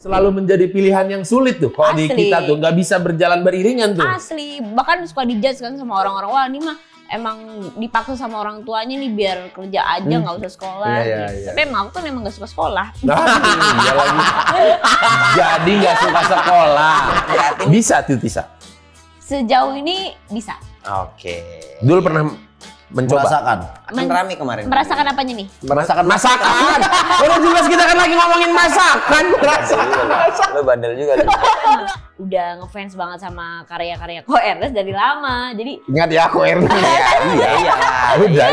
selalu menjadi pilihan yang sulit tuh. Kalau di kita tuh nggak bisa berjalan beriringan tuh. Asli, bahkan suka dijudge kan sama orang-orang, wah ini mah emang dipaksa sama orang tuanya nih biar kerja aja nggak usah sekolah. Tapi emang aku kan emang nggak suka sekolah. Iya lagi. Jadi nggak suka sekolah. Bisa tuh Tisa. Sejauh ini bisa. Oke. Dulu pernah mencoba. Merasakan. Kan rame kemarin. Merasakan apanya nih? Merasakan Masakan. Udah jelas kita kan lagi ngomongin masakan. Lo bandel juga. Udah ngefans banget sama karya-karya Ko Ernest dari lama. Jadi ingat ya aku Ernest. Iya. Udah.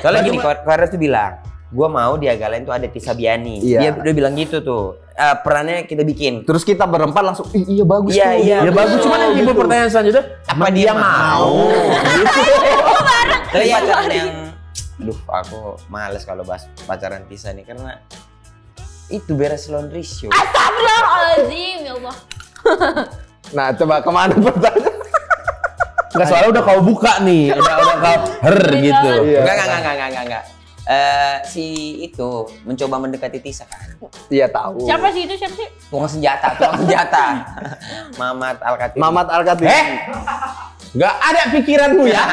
Soalnya gini, Ko Ernest tuh bilang, gua mau di Agalain tuh ada Tisa Biani. Dia udah bilang gitu tuh. Perannya kita bikin. Terus kita berempat langsung, iya bagus tuh. Iya bagus. Cuman yang timbul pertanyaan selanjutnya, apa dia mau? Gitu. Tapi pacaran yang, aduh aku males kalau bahas pacaran Tisa nih karena itu beres laundry show. Astagfirullahaladzim, ya Allah. Nah coba kemana pertanyaan? Enggak, soalnya udah kau buka nih, udah kau gitu. Enggak. Si itu mencoba mendekati Tisa kan. Iya tahu. Siapa sih itu? Tukang senjata. Mamat Al-Katim. Nggak ada pikiranmu ya.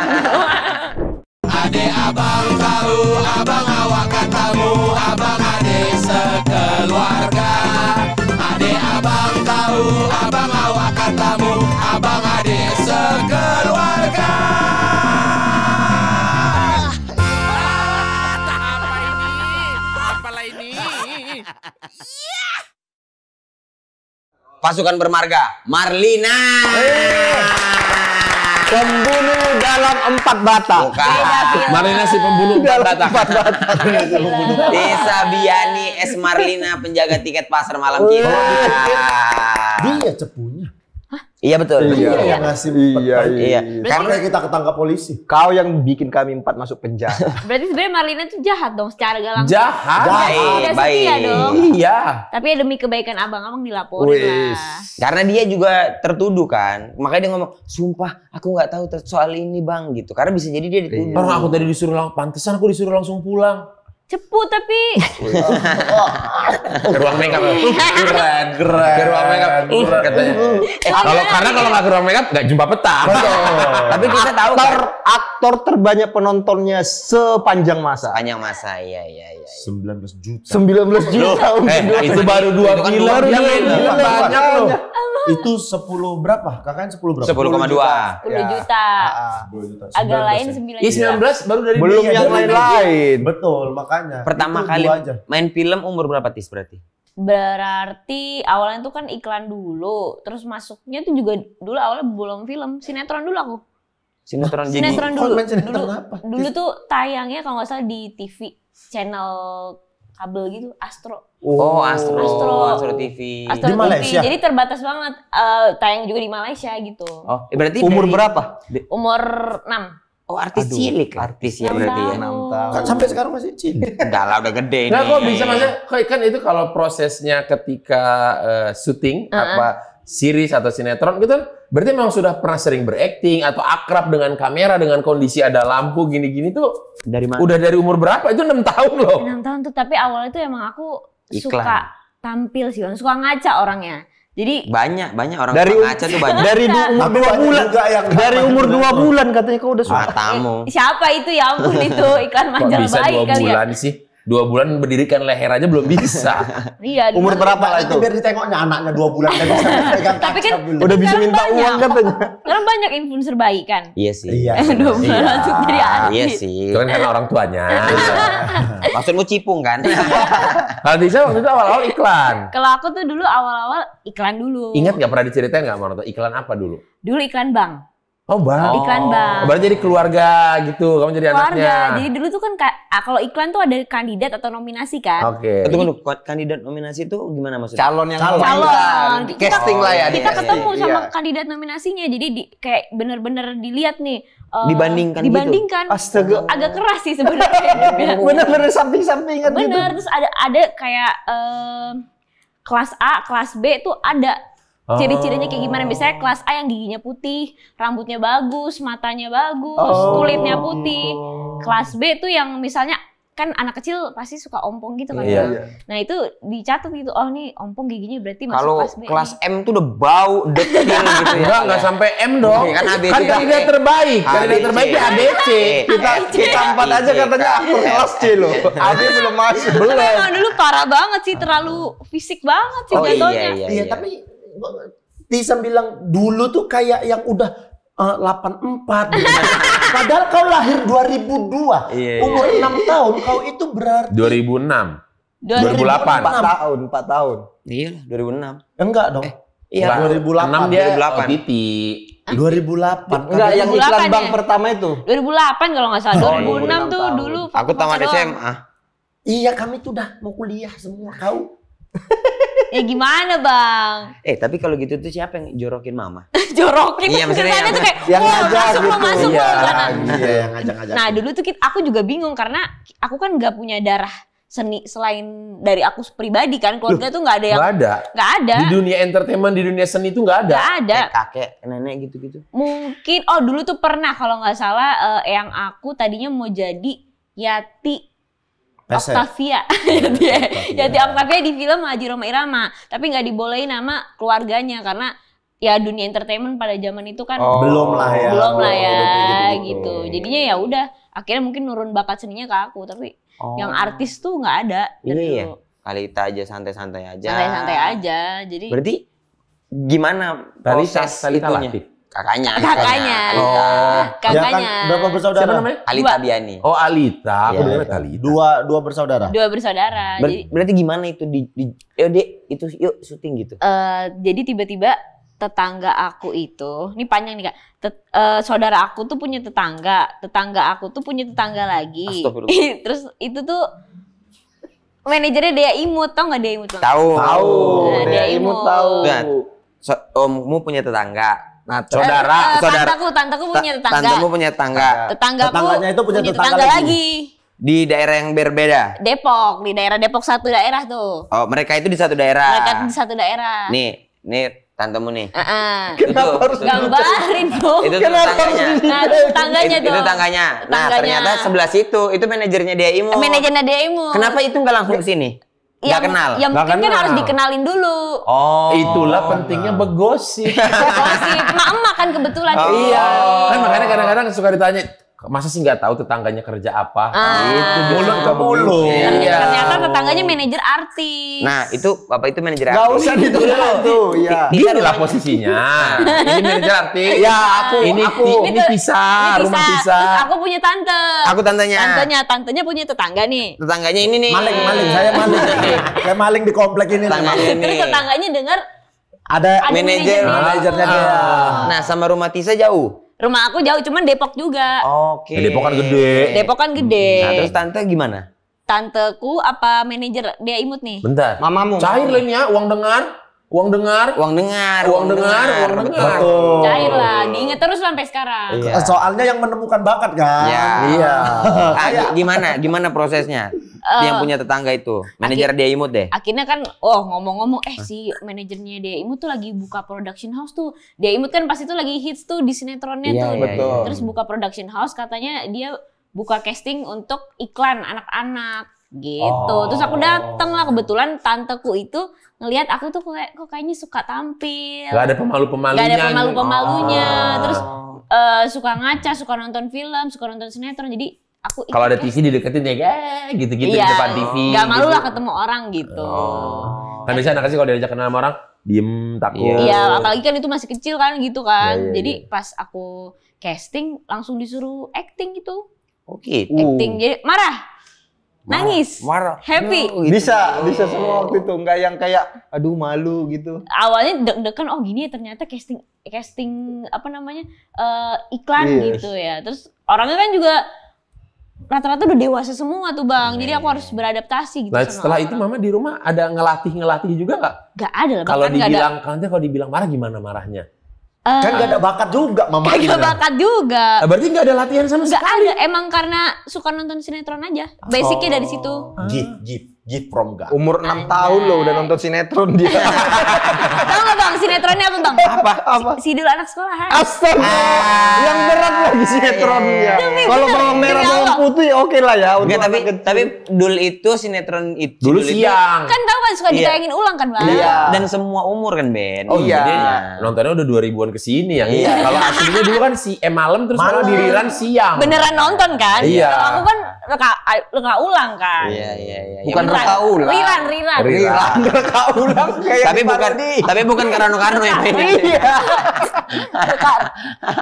Ade abang tahu, abang awak katamu, abang ade sekeluarga. Ade abang tahu, abang awak katamu, abang ade sekeluarga. Apalah ini? Pasukan bermarga, Marlina. Pembunuh dalam 4 bata. Marlina si pembunuh 4 bata. Tisa Biani S. Marlina, penjaga tiket pasar malam kita. Dia cepunya. Iya betul. Iya ngasih. Iya. Karena kita ketangkap polisi. Kau yang bikin kami 4 masuk penjara. Berarti sebenarnya Marlina tuh jahat dong secara gak langsung. Jahat. Tidak setia dong. Iya. Tapi ya demi kebaikan abang-abang dilaporin lah. Karena dia juga tertuduh kan. Makanya dia ngomong, sumpah aku nggak tahu soal ini bang gitu. Karena bisa jadi dia dituduh. Orang aku tadi pantesan aku disuruh langsung pulang. Cepu tapi. Ke ruang makeup. Keren. Ke ruang makeup. Katanya. Kalau nggak ke ruang makeup nggak jumpa peta. Tapi kita tahu aktor terbanyak penontonnya sepanjang masa. Panjang masa, iya. 19 juta. 19 juta. Itu baru 2 film. Banyak loh. Itu 10 berapa? Kakaknya 10 berapa? 10,2. 10 juta. 10 juta. Agak lain 9 juta. 19 baru dari Belum yang lain-lain. Betul, makanya. Pertama itu kali aja. main film umur berapa Tis berarti? Berarti awalnya tuh kan iklan dulu, terus masuknya tuh juga dulu awalnya belum film, sinetron dulu aku. Sinetron Sinetron dulu. main sinetron apa? Dulu tuh tayangnya kalau nggak salah di TV channel kabel gitu, Astro. Oh, Astro TV. Astro Di TV. Malaysia? Jadi terbatas banget, tayang juga di Malaysia gitu. Oh, berarti Umur dari- berapa? Umur 6. Oh, artis cilik. Artis ya berarti ya. 6 Kan sampai sekarang masih cilik. Enggak lah, udah gede nih. Nggak kok bisa maksudnya kan itu kalau prosesnya ketika syuting apa series atau sinetron gitu kan berarti memang sudah pernah sering berakting atau akrab dengan kamera dengan kondisi ada lampu gini-gini tuh Dari mana? udah dari umur berapa? Itu 6 tahun loh. 6 tahun tuh, tapi awalnya tuh emang aku Iklan. suka tampil sih, suka ngaca orangnya. Jadi Banyak orang Dari ngaca tuh banyak. Dari umur 2 bulan. Dari umur 2 bulan katanya kau udah suka. Matamu. siapa itu ya ampun itu iklan Kok majalah bisa bayi 2 kali ya. bulan sih? 2 bulan berdirikan leher aja belum bisa. Iya. Umur berapa lah itu? Biar ditengoknya anaknya 2 bulan dan bisa pegang Tapi kaca kan belum. Udah bisa Sekarang minta banyak. uang katanya. Sekarang banyak influencer bayi kan. Iya sih. Iya. 2 bulan langsung jadi artis. Iya sih. Itu kan karena orang tuanya. Maksudmu cipung kan? Kalau Tisa waktu itu awal-awal iklan. Kalau aku tuh dulu awal-awal iklan dulu. Ingat nggak pernah diceritain nggak mau nonton iklan apa dulu? Dulu iklan bank. Oh bang. Iklan bank. Berarti jadi keluarga gitu, kamu jadi anaknya. Keluarga. Jadi dulu tuh kan kalau iklan tuh ada kandidat atau nominasi kan. Oke. Tunggu dulu, kandidat nominasi itu gimana maksudnya? Calon yang Calon. casting lah ya. Kita di ketemu casting. sama Iya. kandidat nominasinya. Jadi kayak bener-bener dilihat nih. Dibandingkan gitu? Dibandingkan. Astaga. Agak keras sih sebenarnya. Bener-bener samping-sampingan gitu. Bener. Terus ada kayak kelas A, kelas B tuh ada. Ciri-cirinya kayak gimana? Misalnya kelas A yang giginya putih, rambutnya bagus, matanya bagus, kulitnya putih. Kelas B tuh yang misalnya kan anak kecil pasti suka ompong gitu kan. Iya. Nah itu dicatat gitu, oh nih ompong giginya berarti masuk Kalau kelas B. kelas M tuh udah bau, detil gitu ya. Enggak sampai M dong. Kan ABC. Kan kandidat terbaik. Kandidat terbaik di ABC. Kita 4 aja katanya aktor kelas C loh. AB belum masuk. Tapi emang dulu parah banget sih, terlalu fisik banget sih jatuhnya. Iya, tapi Tisa bilang dulu tuh kayak yang udah 84. Padahal kau lahir 2002. Umur 6 tahun kau itu berarti 2006. 2008. 4 tahun. Iya, 2006. Enggak dong. Iya, 2008. 6 dia 2008. titik. 2008. Enggak, yang 2008 iklan ya? bank pertama itu. 2008 kalau nggak salah, 2006 tuh tahun. dulu. Aku tamat doang. SMA. Iya, kami tuh udah mau kuliah semua kau. Ya gimana bang? Tapi kalau gitu tuh siapa yang jorokin mama? Jorokin. Iya, maksudnya kesannya tuh kayak, yang wah ngajak masuk lo, gitu. masuk lo. Karena Iya, yang ngajak-ngajak. nah dulu tuh aku juga bingung karena aku kan nggak punya darah seni selain dari aku pribadi kan, keluarga tuh nggak ada yang Nggak ada. Di dunia entertainment, di dunia seni itu nggak ada. nggak ada. Kayak kakek, nenek gitu-gitu. Mungkin dulu tuh pernah kalau nggak salah yang aku tadinya mau jadi Yati Octavia. Yati Octavia di film Haji Roma Irama, tapi nggak dibolehin nama keluarganya karena ya dunia entertainment pada zaman itu kan Belum lah ya. gitu. Jadinya ya udah akhirnya mungkin nurun bakat seninya ke aku, tapi yang artis tuh nggak ada dari Iya. dulu. Kalita aja santai-santai aja. Santai-santai aja. Jadi Berarti gimana proses Talita itunya? Latif. Kakaknya. kakaknya. Dia kan berapa bersaudara? Siapa namanya? Alita Biani. Oh, Alita. Aku Iya. dengar Talita. Dua bersaudara. Dua bersaudara. Jadi Berarti gimana itu yuk syuting gitu. jadi tiba-tiba tetangga aku itu, ini panjang nih Kak. Saudara aku tuh punya tetangga aku tuh punya tetangga lagi. Astagfirullah. Terus itu tuh manajernya Dea Imut, tau nggak Dea Imut? Bang? Tahu. Nah, Dea Imut tahu. Nah, ommu punya tetangga. Nah, saudara. Tanteku punya tetangga. Tantemu punya tetangga. Tetangganya itu punya tetangga lagi. Di daerah yang berbeda. Depok, di daerah Depok satu daerah tuh. Oh, mereka itu di satu daerah. Mereka di satu daerah. Nih tantemu nih. Kenapa harus gambarin dong? Itu tetangganya. Nah, tetangganya Itu dong. tetangganya. Nah, Tetangganya. ternyata sebelah situ itu manajernya Dea Imut. Manajernya Dea Imut. Kenapa itu nggak langsung ke sini? Nggak kenal. Ya mungkin kan harus dikenalin dulu. Oh. Itulah pentingnya begosip. Gosip. Emak kan kebetulan. Iya. Kan makanya kadang-kadang suka ditanya, masa sih nggak tahu tetangganya kerja apa? Itu mulut ke mulut. Iya. Ternyata tetangganya manajer artis. Nah, itu Bapak itu manajer Gak artis. usah ditunggu tuh, ya. Inilah posisinya. Ini manajer artis. Ya, Ini Tisa, rumah Tisa. Terus aku punya tante. Aku tantenya. Tantenya punya tetangga nih. Tetangganya ini nih. Maling, saya maling. Saya maling di komplek ini. Tetangganya ini. Terus tetangganya dengar Ada manajernya dia. Nah, sama rumah Tisa jauh. rumah aku jauh, cuman Depok juga. Oke. Depok kan gede. Depok kan gede. Nah, terus tante gimana? Tanteku apa manajer Dea Imut nih? Bentar. Mamamu. Cair lainnya, uang dengar. Betul. Cair lah, diinget terus sampai sekarang. Iya. Soalnya yang menemukan bakat kan. Iya. Gimana prosesnya? Yang punya tetangga itu, manajer Dea Imut deh. Akhirnya kan, ngomong-ngomong, si manajernya Dea Imut tuh lagi buka production house tuh. Dea Imut kan pas itu lagi hits tuh di sinetronnya Iya, tuh. iya, betul. Terus buka production house, katanya dia buka casting untuk iklan anak-anak gitu. Terus aku dateng lah, kebetulan tanteku itu ngelihat aku tuh kok kayaknya suka tampil. Gak ada pemalu-pemalunya. Gak ada pemalu-pemalunya. Terus suka ngaca, suka nonton film, suka nonton sinetron. Jadi aku Kalau ada TV dideketin ya gitu-gitu di depan TV. Gak malu gitu. lah ketemu orang gitu. Kan biasanya anak kecil kalau diajak kenal sama orang, diem, takut. Iya, apalagi kan itu masih kecil kan gitu kan. Iya, iya, Jadi pas aku casting langsung disuruh acting gitu. Oke. Acting jadi marah. Nangis. Marah. Happy. Bisa semua waktu itu, nggak yang kayak aduh malu gitu. Awalnya deg-degan, gini ya ternyata casting apa namanya iklan Yes. gitu ya. Terus orangnya kan juga rata-rata udah dewasa semua tuh Bang. Jadi aku harus beradaptasi gitu. Nah sama setelah orang. itu mama di rumah ada ngelatih juga nggak? Gak ada lah. Kalau bahkan nggak ada. kalau dibilang marah gimana marahnya? Kan gak ada bakat juga mama. Gak bakat juga. Berarti nggak ada latihan sama Gak sekali. ada, emang karena suka nonton sinetron aja. Basicnya dari situ. Gift from God. Umur 6 tahun loh udah nonton sinetron dia. Tahu nggak Bang, sinetronnya apa Bang? Apa? Sidul anak sekolahan. Astaga, yang berat lagi sinetronnya. Kalau bawang merah bawang putih oke lah ya. Enggak, tapi Dul itu sinetron itu Dulu Dul itu- siang. Kan tahu kan suka ditayangin ulang kan Bang? Dan semua umur kan Ben. Oh iya. Jadi, Nontonnya udah 2000-an kesini ya. Iya. Kalau aslinya dulu kan malam terus malam Malam. di rerun siang. Beneran nonton kan? Iya. Kalau aku kan reka ulang kan. Iya. Bukan Beneran. reka ulang. Riran. Reka ulang kayak Tapi bukan Karno ya Ben.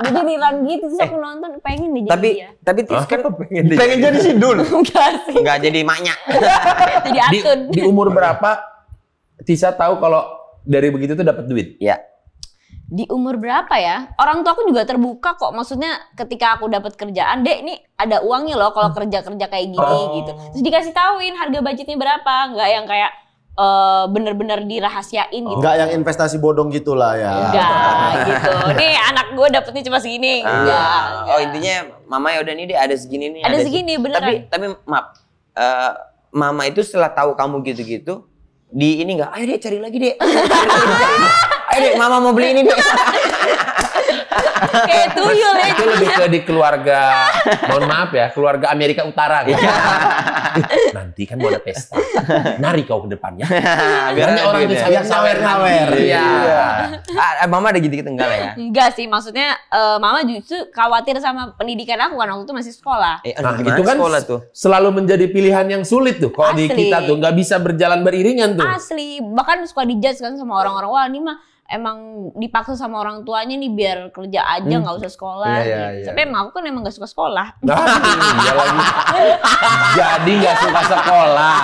Jadi riran gitu terus aku nonton pengen deh jadi dia. Tapi Tis kan Pengen jadi Sidul. Enggak sih. enggak jadi maknya. Jadi Di, Atun. di umur berapa Tisa tahu kalau dari begitu tuh dapat duit? Ya. Di umur berapa ya? Orang tua aku juga terbuka kok. Maksudnya ketika aku dapat kerjaan, Dek, ini ada uangnya loh kalau kerja-kerja kayak gini gitu. Terus dikasih tauin harga budgetnya berapa, nggak yang kayak bener-bener dirahasiain gitu. Enggak yang investasi bodong gitulah ya. Enggak gitu. Nih anak gue dapetnya cuma segini. Enggak. Oh, intinya mama ya udah nih deh ada segini nih. Ada segini beneran. Tapi maaf. Mama itu setelah tahu kamu gitu-gitu di ini enggak, ayo deh cari lagi deh. Ayo deh, mama mau beli ini deh. Kayak tuyul ya. Itu lebih ke di keluarga, mohon maaf ya, keluarga Amerika Utara gitu. Nanti kan mau ada pesta, nari kau ke depannya. Biar orang tuh sawer-sawer. Iya. Mama ada gitu-gitu enggak lah ya? Enggak sih, maksudnya mama justru khawatir sama pendidikan aku kan waktu itu masih sekolah. Nah, Gimana itu kan sekolah tuh? selalu menjadi pilihan yang sulit tuh. Kalau di Asli. kita tuh nggak bisa berjalan beriringan tuh. Asli, bahkan suka dijudge kan sama orang-orang, wah ini mah emang dipaksa sama orang tuanya nih biar kerja aja nggak usah sekolah. Iya, gitu. iya. Tapi emang aku kan emang nggak suka sekolah. Nah, iya lagi. Jadi nggak suka sekolah.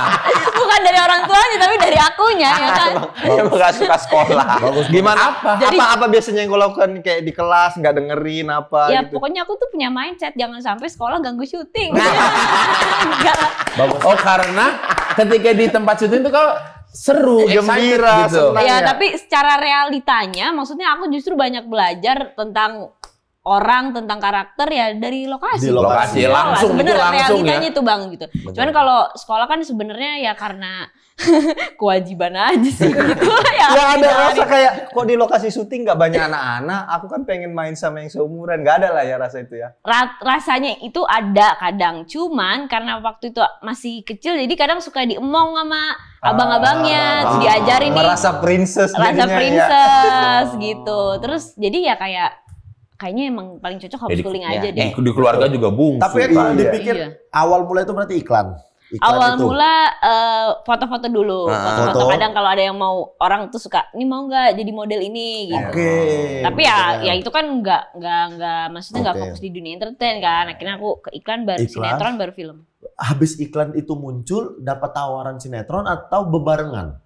Bukan dari orang tuanya tapi dari akunya ya kan. Emang gak suka sekolah. Gimana? Jadi- apa biasanya yang kau lakukan kayak di kelas nggak dengerin apa Ya gitu? pokoknya aku tuh punya mindset jangan sampai sekolah ganggu syuting. Enggak lah. Oh, karena ketika di tempat syuting tuh kau seru, excited Gembira, gitu. senang. Ya ya. tapi secara realitanya maksudnya aku justru banyak belajar tentang orang, tentang karakter ya dari lokasi. Di Lokasi Sekolah, langsung itu sebenarnya langsung ya. realitanya itu Bang gitu. Cuman kalau sekolah kan sebenarnya ya karena kewajiban aja sih gitu ya. Ya ada Tidak rasa kayak kok di lokasi syuting nggak banyak anak-anak, aku kan pengen main sama yang seumuran, nggak ada lah ya rasa itu ya. rasanya itu ada kadang, cuman karena waktu itu masih kecil jadi kadang suka diemong sama abang-abangnya, terus diajarin nih Merasa princess rasa jadinya, ya. princess gitu. Terus jadi ya kayaknya emang paling cocok homeschooling ya. aja deh. Di keluarga juga bungsu. Tapi kalau Iya. dipikir Iya. awal mulai itu berarti iklan. Awal itu. mula foto-foto dulu, foto-foto Foto. kadang kalau ada yang mau orang tuh suka, ini mau nggak jadi model ini gitu. Oke. Tapi ya itu kan nggak maksudnya nggak Oke. fokus di dunia entertain kan. Akhirnya aku ke iklan baru Iklan. sinetron baru film. Habis iklan itu muncul, dapat tawaran sinetron atau bebarengan?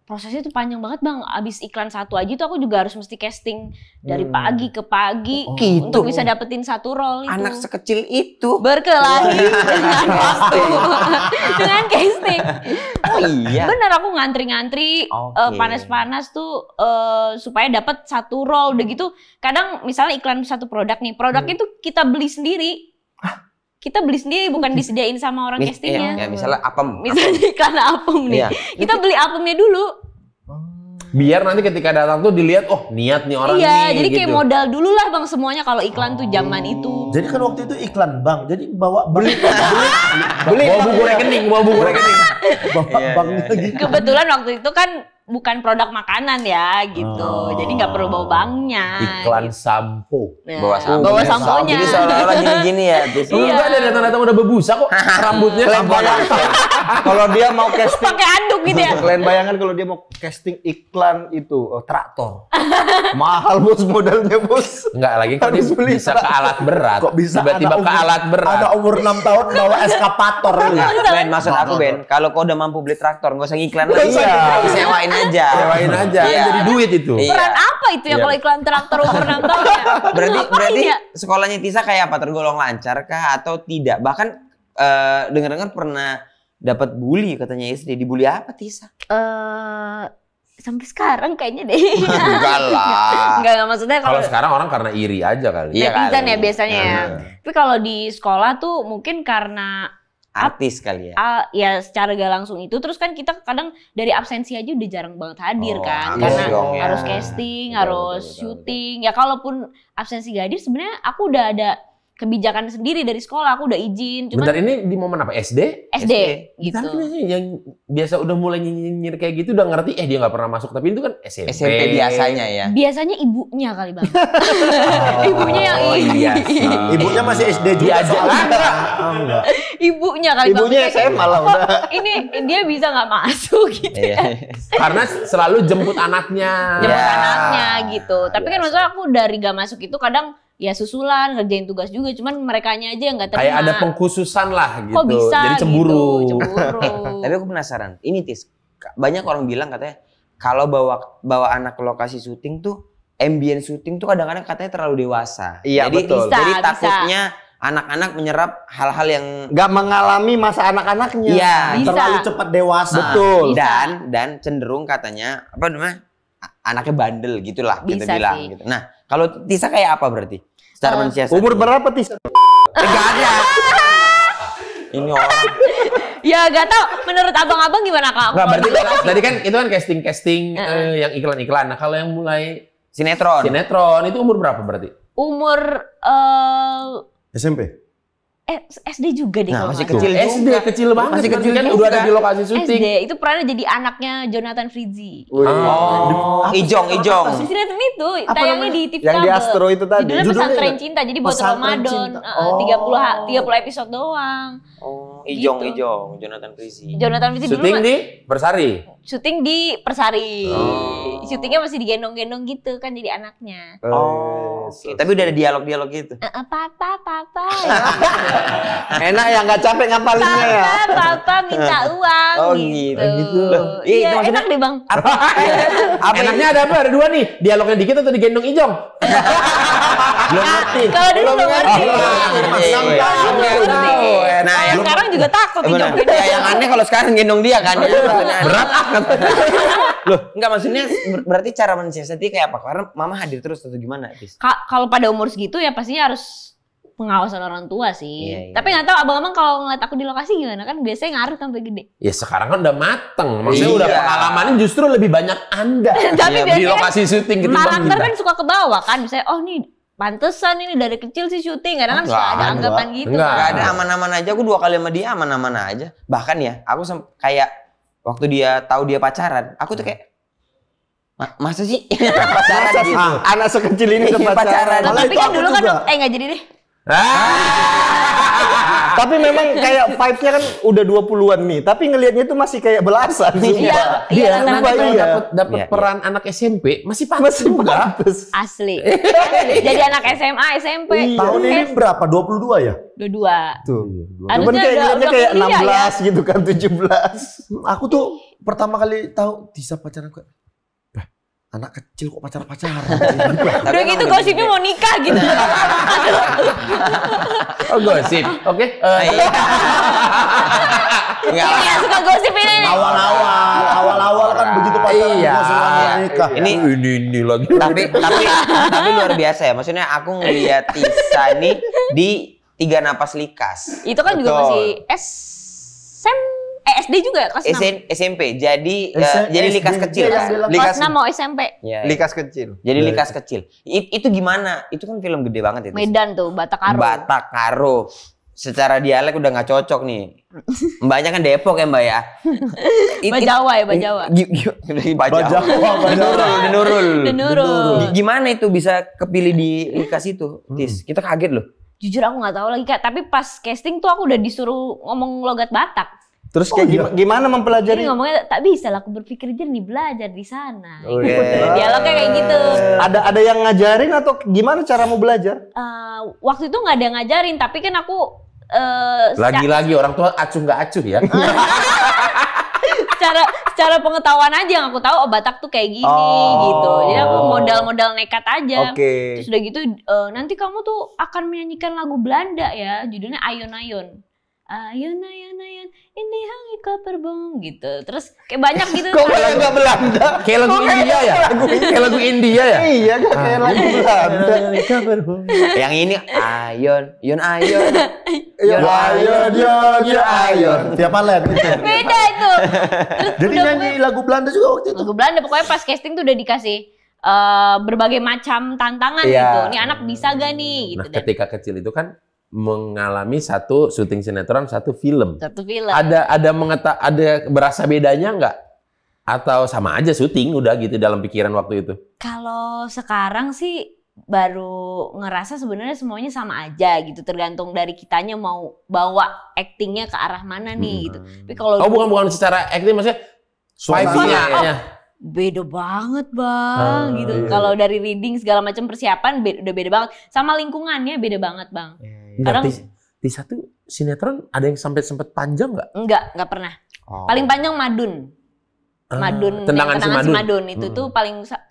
Prosesnya tuh panjang banget Bang. Abis iklan satu aja tuh aku juga harus mesti casting dari pagi ke pagi gitu. untuk bisa dapetin satu role itu. Anak sekecil itu. Berkelahi dengan waktu, dengan casting. Oh iya. Bener aku ngantri-ngantri Oke. panas-panas tuh supaya dapat satu role. Udah gitu kadang misalnya iklan satu produk nih, produknya tuh kita beli sendiri. Kita beli sendiri bukan disediain sama orang castingnya. Ya, misalnya apa? Misalnya iklan apem nih, Iya. kita beli apemnya dulu. Biar nanti ketika datang tuh dilihat, oh niat nih orang Iya, nih. jadi gitu. kayak modal dulu lah Bang semuanya kalau iklan tuh zaman itu. Jadi kan waktu itu iklan bank, jadi bawa beli Bawa buku rekening, bawa buku rekening. bawa banknya gitu. Kebetulan waktu itu kan bukan produk makanan ya gitu, jadi nggak perlu bawa banknya. Iklan gitu. sampo. Nah, Bawa sampo. bawa samponya. Jadi seolah-olah gini-gini ya. Tis. Iya. Enggak ada datang-datang udah berbusa kok rambutnya. Kalau dia mau casting, Pakai anduk gitu ya. kalian bayangkan kalau dia mau casting iklan itu traktor, mahal bos modalnya bos. Enggak lagi kan Harus beli bisa ke alat berat. Kok bisa tiba-tiba anak ke umur- alat berat. Ada umur 6 tahun bawa eskapator. Ben, maksud aku Ben, kalau kau udah mampu beli traktor, nggak usah ngiklan lagi. Iya. Sewain aja. Sewain aja, Iya. jadi duit itu. Iya. Peran apa itu ya Iya. kalau iklan traktor umur 6 tahun ya? Berarti Ngapain ya? sekolahnya Tisa kayak apa? Tergolong lancar kah atau tidak? Bahkan dengar-dengar pernah dapat bully katanya istri. Dibully apa Tisa? Sampai sekarang kayaknya deh. Enggak lah. Enggak maksudnya Kalau kalau sekarang orang karena iri aja kali. Iya netizen kali. ya biasanya ya. Tapi kalau di sekolah tuh mungkin karena artis kali ya. Ya secara gak langsung itu. Terus kan kita kadang dari absensi aja udah jarang banget hadir kan. iya Karena dong, ya. harus casting, harus syuting. Ya kalaupun absensi gak hadir sebenarnya aku udah ada kebijakan sendiri dari sekolah. Aku udah izin. Cuman Bentar, ini di momen apa? SD? SD gitu. Kita kan yang biasa udah mulai nyinyir kayak gitu udah ngerti dia nggak pernah masuk, tapi itu kan SMP. SMP biasanya ya. Biasanya ibunya kali Bang. Ibunya yang iya. Ibunya masih SD juga soalnya. Enggak. Ibunya kali Bang. Ibunya SMA lah udah. Ini dia bisa nggak masuk gitu ya. Karena selalu jemput anaknya. Jemput Ya. anaknya gitu. Tapi kan maksudnya aku dari gak masuk itu kadang ya susulan ngerjain tugas juga, cuman merekanya aja yang nggak terima. Kayak ada pengkhususan lah gitu. Kok bisa Jadi cemburu. gitu, cemburu. Tapi aku penasaran. Ini Tis, banyak orang bilang katanya kalau bawa anak ke lokasi syuting tuh, ambient syuting tuh kadang-kadang katanya terlalu dewasa. Iya, jadi, betul. Jadi Bisa. takutnya anak-anak menyerap hal-hal yang Nggak mengalami masa anak-anaknya. Iya. Bisa. Terlalu cepat dewasa. Betul. Bisa. Dan cenderung katanya apa namanya? Anaknya bandel gitulah kita Bisa bilang sih. gitu. Nah, kalau Tisa kayak apa berarti? Secara mensiasati. Umur berapa Tis? Enggak ada. Ini orang. Ya gak tau, menurut abang-abang gimana Kak? Nggak, berarti Kalau tadi kan itu kan casting yang iklan-iklan. Nah, kalau yang mulai Sinetron. sinetron itu umur berapa berarti? umur SMP. SD juga deh Nah, kalau masih nggak kecil salah. SD kecil banget. Masih berarti kecil kan juga. udah ada di lokasi syuting. SD itu perannya jadi anaknya Jonathan Frizzy. Oh, Ijong. Di sinetron itu tayangnya di TV Yang di kabel. Astro itu tadi. Judulnya Judulnya Pesantren nggak? Cinta, jadi buat Pesantren Ramadan. Cinta. 30 episode doang. Oh, Gitu. Ijong, Jonathan Frizzy. Jonathan Frizzy dulu Syuting di Bersari. syuting di Persari. Oh. Syutingnya masih digendong-gendong gitu kan jadi anaknya. Oh, oke. Tapi udah ada dialog-dialog gitu. Papa. Enak ya, nggak capek ngapalinnya ya. Papa minta uang Oh, gitu. gitu. Loh, iya, Iya, itu maksudnya- enak deh Bang. Apa? Apa Enaknya ada apa? Ada dua nih. Dialognya dikit atau digendong Ijong? Belum ngerti. Kalau dulu belum ngerti. Nah, yang Sekarang juga takut nih benar. jawabin. Ya, yang aneh kalau sekarang gendong dia kan. Ya, berat Loh, enggak maksudnya berarti cara mensiasati kayak apa? Karena mama hadir terus atau gimana, Tis? Kalau pada umur segitu ya pastinya harus pengawasan orang tua sih. Iya, iya. Tapi nggak tahu abang-abang kalau ngeliat aku di lokasi gimana kan biasanya ngaruh sampai gede. Ya sekarang kan udah mateng. Maksudnya Iya. udah pengalamannya justru lebih banyak Anda. Tapi Ya, di biasanya lokasi syuting ketimbang Karakter kita. kan suka ke bawah kan, misalnya oh nih pantesan ini dari kecil sih syuting, kadang kan suka Enggak, ada anggapan gitu. Enggak. kan. Gak ada aman-aman aja, aku 2 kali sama dia aman-aman aja. Bahkan ya, aku kayak waktu dia tahu dia pacaran, aku tuh kayak masa sih pacaran gitu. Anak sekecil ini udah Iya, pacaran. pacaran. Nah, Malah tapi itu kan aku dulu kan juga. nggak jadi deh. Tapi memang kayak vibe-nya kan udah 20-an nih, tapi ngelihatnya itu masih kayak belasan. Iya, Dia rata-rata nanti kalau iya. dapat Iya, peran anak SMP masih pantas Masih juga. pantes. asli. Jadi anak SMA, SMP. Tahun ini berapa? 22 ya? Dua-dua. Tuh. Cuman Harusnya kayak udah ngeliatnya kayak kuliah 16 gitu kan, 17. Aku tuh pertama kali tahu Tisa pacaran kok. Anak kecil kok pacaran. Udah gitu gosipnya mau nikah gitu. Oh gosip. Oke. Iya. Enggak Ini yang suka gosip ini. Awal-awal kan begitu pacaran Iya. langsung nikah. Ini lagi. tapi luar biasa ya. Maksudnya aku ngeliat Tisa nih di 3 Napas Likas. Itu kan juga masih SD juga ya, kelas 6. SMP. Jadi SD, likas kecil. dia yang bilang. Kelas 6 mau SMP. Ya, Likas kecil. Jadi likas kecil. Itu gimana? Itu kan film gede banget itu. Medan tuh, Batak Karo. Batak Karo. Secara dialek udah nggak cocok nih. Mbaknya kan Depok ya Mbak ya. Bajawa ya, Bajawa. Udah Nurul. Nurul. Gimana itu bisa kepilih di likas itu? Tis, kita kaget loh. Jujur aku nggak tahu lagi Kak, tapi pas casting tuh aku udah disuruh ngomong logat Batak. Terus kayak gimana mempelajari? Jadi ngomongnya tak bisa lah, aku berpikir jernih belajar di sana. Oh, Gitu. iya. Dialognya kayak gitu. Ada yang ngajarin atau gimana cara mau belajar? Waktu itu nggak ada yang ngajarin, tapi kan aku Lagi-lagi orang tua acuh nggak acuh ya. secara pengetahuan aja yang aku tahu Batak tuh kayak gini gitu. Jadi aku modal nekat aja. Oke. Terus udah gitu nanti kamu tuh akan menyanyikan lagu Belanda ya, judulnya Ayon Ayon. Ayun, ini hangi kaperbong gitu. Terus kayak banyak gitu. Kok kayak nggak Belanda? Kayak lagu India ya? Kayak lagu India ya? Iya, kan kayak lagu Belanda. Yang ini ayon. Ayo. Tiap Alen. Beda itu. Terus Jadi udah nyanyi lagu Belanda juga waktu itu. lagu Belanda, pokoknya pas casting tuh udah dikasih berbagai macam tantangan Iya. gitu. Nih anak bisa gak nih gitu. Nah, ketika kecil itu kan mengalami satu syuting sinetron, satu film. Satu film. Ada berasa bedanya nggak? Atau sama aja syuting udah gitu dalam pikiran waktu itu? Kalau sekarang sih baru ngerasa sebenarnya semuanya sama aja gitu, tergantung dari kitanya mau bawa actingnya ke arah mana nih gitu. Tapi kalau Oh, bukan secara acting, maksudnya vibe-nya. beda banget bang gitu. Kalau dari reading segala macam persiapan udah beda banget, sama lingkungannya beda banget bang. Kadang di satu sinetron ada yang sampai sempet panjang nggak? Enggak pernah. Paling panjang Madun. Tendangan si Madun. Itu tuh paling 150.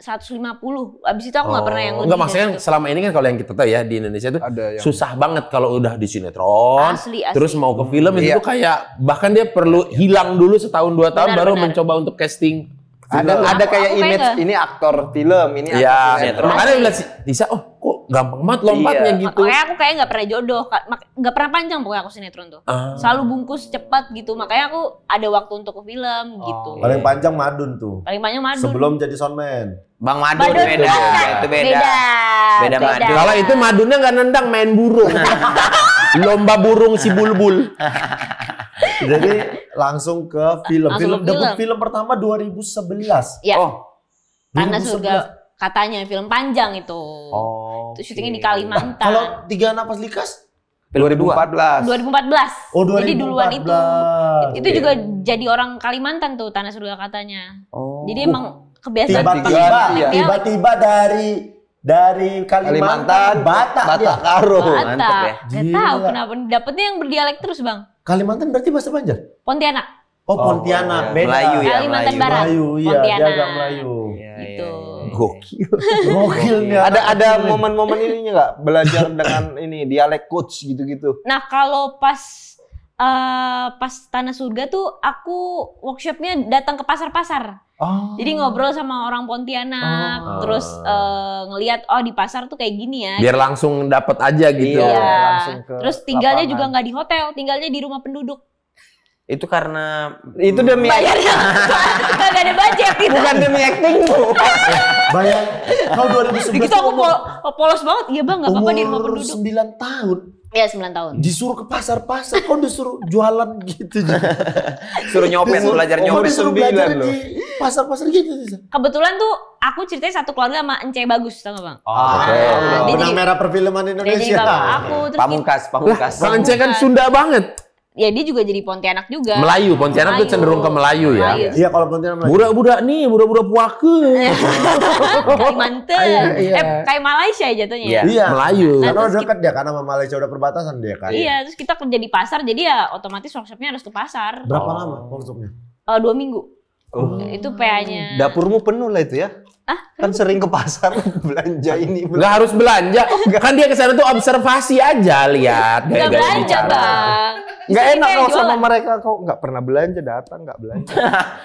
Abis itu aku nggak pernah yang lebih. Enggak, maksudnya dari itu. selama ini kan kalau yang kita tahu ya di Indonesia tuh Ada yang- susah banget kalau udah di sinetron. Asli. Terus mau ke film itu Iya. tuh kayak bahkan dia perlu hilang dulu setahun 2 tahun Benar, baru benar. mencoba untuk casting. Ada kayak Aku image kayak ini aktor film, ini aktor Iya, sinetron. makanya lihat si Tisa, oh kok gampang banget lompatnya Iya. gitu. Makanya aku kayak nggak pernah jodoh, nggak pernah panjang pokoknya aku sinetron tuh. Selalu bungkus cepat gitu, makanya aku ada waktu untuk ke film gitu. Paling panjang Madun tuh. Paling panjang Madun. Sebelum jadi soundman. Bang Madun Madun beda. Itu beda. Beda Madun. Kalau itu Madunnya nggak nendang, main burung. Lomba burung si bulbul. Jadi langsung ke film. Langsung ke Debut film. film pertama 2011. Ya, Oh, Tanah 2011. Surga katanya film panjang itu. Oh. Itu syutingnya di Kalimantan. Kalau Tiga Napas Likas? 2014. 2014. Oh, Jadi duluan 2014. itu juga jadi orang Kalimantan tuh Tanah Surga katanya. Oh. Jadi emang kebiasaan Tiba-tiba dari Kalimantan, Batak dia. Karo. Mantep ya. Gak tahu kenapa dapetnya yang berdialek terus bang. Kalimantan berarti bahasa Banjar? Pontianak. Oh, Pontianak. iya. Beda. Melayu ya. Kalimantan Melayu. Barat. Melayu, iya. Dia Pontianak. agak Melayu. Iya, Gitu. Gokil. Gokil nih. Ada momen-momen ininya nggak? Belajar dengan ini dialek coach gitu-gitu. Nah kalau pas Tanah Surga tuh aku workshopnya datang ke pasar-pasar. Oh. Jadi ngobrol sama orang Pontianak, terus ngelihat oh di pasar tuh kayak gini ya. Biar langsung dapat aja gitu. Iya. langsung ke Terus tinggalnya lapangan. juga nggak di hotel, tinggalnya di rumah penduduk. Itu karena Itu demi Bayarnya nggak ada budget gitu. bukan demi acting bu. Bayang, kau 2011 Gitu aku polos banget. Iya bang, nggak apa-apa di rumah umur penduduk. 9 tahun. Iya 9 tahun. Disuruh ke pasar-pasar, kau disuruh jualan gitu. suruh nyopet, belajar Kau nyopet. disuruh 9 belajar loh. di pasar-pasar gitu. Kebetulan tuh aku ceritanya satu keluarga sama Ence Bagus, tau gak bang? Oke. dia Benang jadi- merah perfilman Dia jadi Indonesia. bapak aku, terus Pamungkas. Kan Ence kan Sunda banget. ya dia juga jadi Pontianak juga. Melayu, Pontianak tuh Melayu. cenderung ke Melayu ya. Melayu. Iya, kalau Pontianak Melayu. Budak-budak nih, budak-budak Puake. Kalimantan. Iya. Kayak Malaysia jatuhnya. Iya. Iya. Melayu. Nah, Karena terus dekat dia, karena sama Malaysia udah perbatasan dia kan. Iya, terus kita kerja di pasar, jadi ya otomatis workshopnya harus ke pasar. Berapa lama workshopnya? 2 minggu. Itu PA-nya. Dapurmu penuh lah itu ya. Kan sering ke pasar belanja ini. Nggak harus belanja. Kan dia ke sana tuh observasi aja, lihat Nggak gaya-gaya belanja bicara. bang. Nggak Jadi enak kayak kalau sama jualan. mereka, kau nggak pernah belanja, datang nggak belanja.